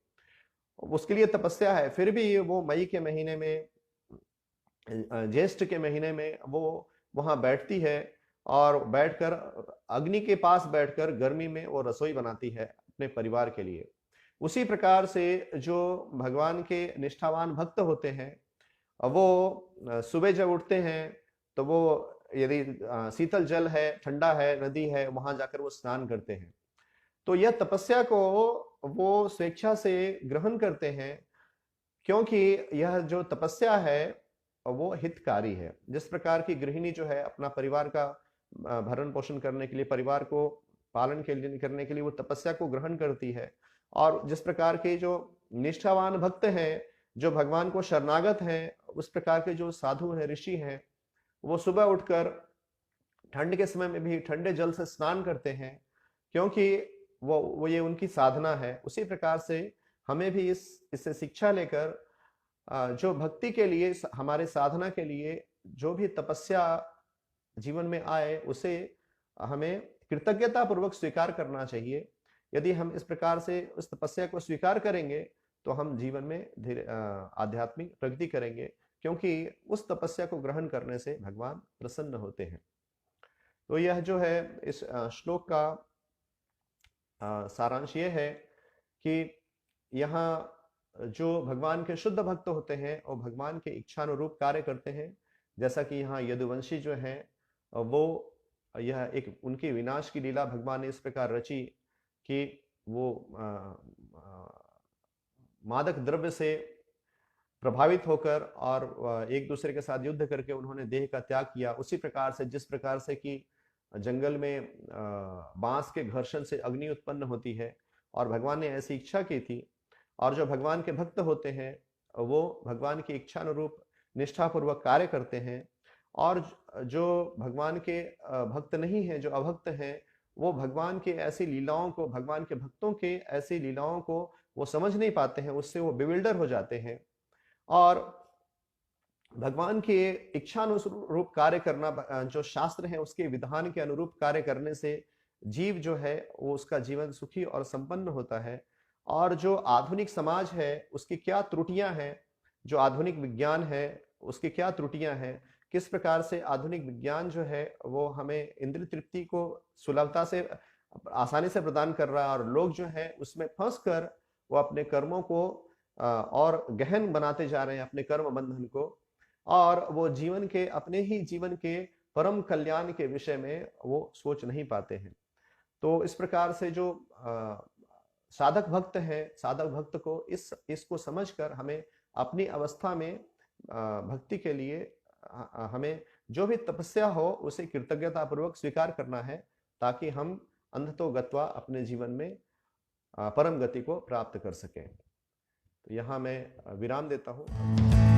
उसके लिए तपस्या है। फिर भी वो मई के महीने में, ज्येष्ठ के महीने में वो वहां बैठती है, और बैठकर अग्नि के पास बैठकर गर्मी में वो रसोई बनाती है अपने परिवार के लिए। उसी प्रकार से जो भगवान के निष्ठावान भक्त होते हैं, वो सुबह जब उठते हैं तो वो यदि शीतल जल है, ठंडा है, नदी है, वहां जाकर वो स्नान करते हैं। तो यह तपस्या को वो स्वेच्छा से ग्रहण करते हैं, क्योंकि यह जो तपस्या है वो हितकारी है। जिस प्रकार की गृहिणी जो है अपना परिवार का भरण पोषण करने के लिए, परिवार को पालन के लिए करने के लिए वो तपस्या को ग्रहण करती है, और जिस प्रकार के जो निष्ठावान भक्त हैं, जो भगवान को शरणागत हैं, उस प्रकार के जो साधु हैं, ऋषि हैं, वो सुबह उठकर ठंड के समय में भी ठंडे जल से स्नान करते हैं, क्योंकि वो ये उनकी साधना है। उसी प्रकार से हमें भी इससे शिक्षा लेकर जो भक्ति के लिए, हमारे साधना के लिए जो भी तपस्या जीवन में आए, उसे हमें कृतज्ञता पूर्वक स्वीकार करना चाहिए। यदि हम इस प्रकार से उस तपस्या को स्वीकार करेंगे तो हम जीवन में धीरे आध्यात्मिक प्रगति करेंगे, क्योंकि उस तपस्या को ग्रहण करने से भगवान प्रसन्न होते हैं। तो यह जो है इस श्लोक का सारांश ये है कि यहाँ जो भगवान के शुद्ध भक्त होते हैं और भगवान के इच्छानुरूप कार्य करते हैं, जैसा कि यहाँ यदुवंशी जो है वो यह एक उनकी विनाश की लीला भगवान ने इस प्रकार रची कि वो मादक द्रव्य से प्रभावित होकर और एक दूसरे के साथ युद्ध करके उन्होंने देह का त्याग किया। उसी प्रकार से, जिस प्रकार से कि जंगल में बांस के घर्षण से अग्नि उत्पन्न होती है, और भगवान ने ऐसी इच्छा की थी। और जो भगवान के भक्त होते हैं वो भगवान की इच्छा अनुरूप निष्ठापूर्वक कार्य करते हैं, और जो भगवान के भक्त नहीं हैं, जो अभक्त हैं, वो भगवान के ऐसी लीलाओं को, भगवान के भक्तों के ऐसी लीलाओं को वो समझ नहीं पाते हैं, उससे वो बिविल्डर हो जाते हैं। और भगवान के इच्छानुरूप कार्य करना, जो शास्त्र है उसके विधान के अनुरूप कार्य करने से जीव जो है वो उसका जीवन सुखी और संपन्न होता है। और जो आधुनिक समाज है उसकी क्या त्रुटियां हैं, जो आधुनिक विज्ञान है उसकी क्या त्रुटियां हैं, किस प्रकार से आधुनिक विज्ञान जो है वो हमें इंद्रिय तृप्ति को सुलभता से, आसानी से प्रदान कर रहा है, और लोग जो है उसमें फंस कर वो अपने कर्मों को और गहन बनाते जा रहे हैं, अपने कर्म बंधन को, और वो जीवन के, अपने ही जीवन के परम कल्याण के विषय में वो सोच नहीं पाते हैं। तो इस प्रकार से जो साधक भक्त है, साधक भक्त को इसको समझकर हमें अपनी अवस्था में भक्ति के लिए हमें जो भी तपस्या हो उसे कृतज्ञता पूर्वक स्वीकार करना है, ताकि हम अंधतो गत्वा अपने जीवन में परम गति को प्राप्त कर सकें। तो यहाँ मैं विराम देता हूँ।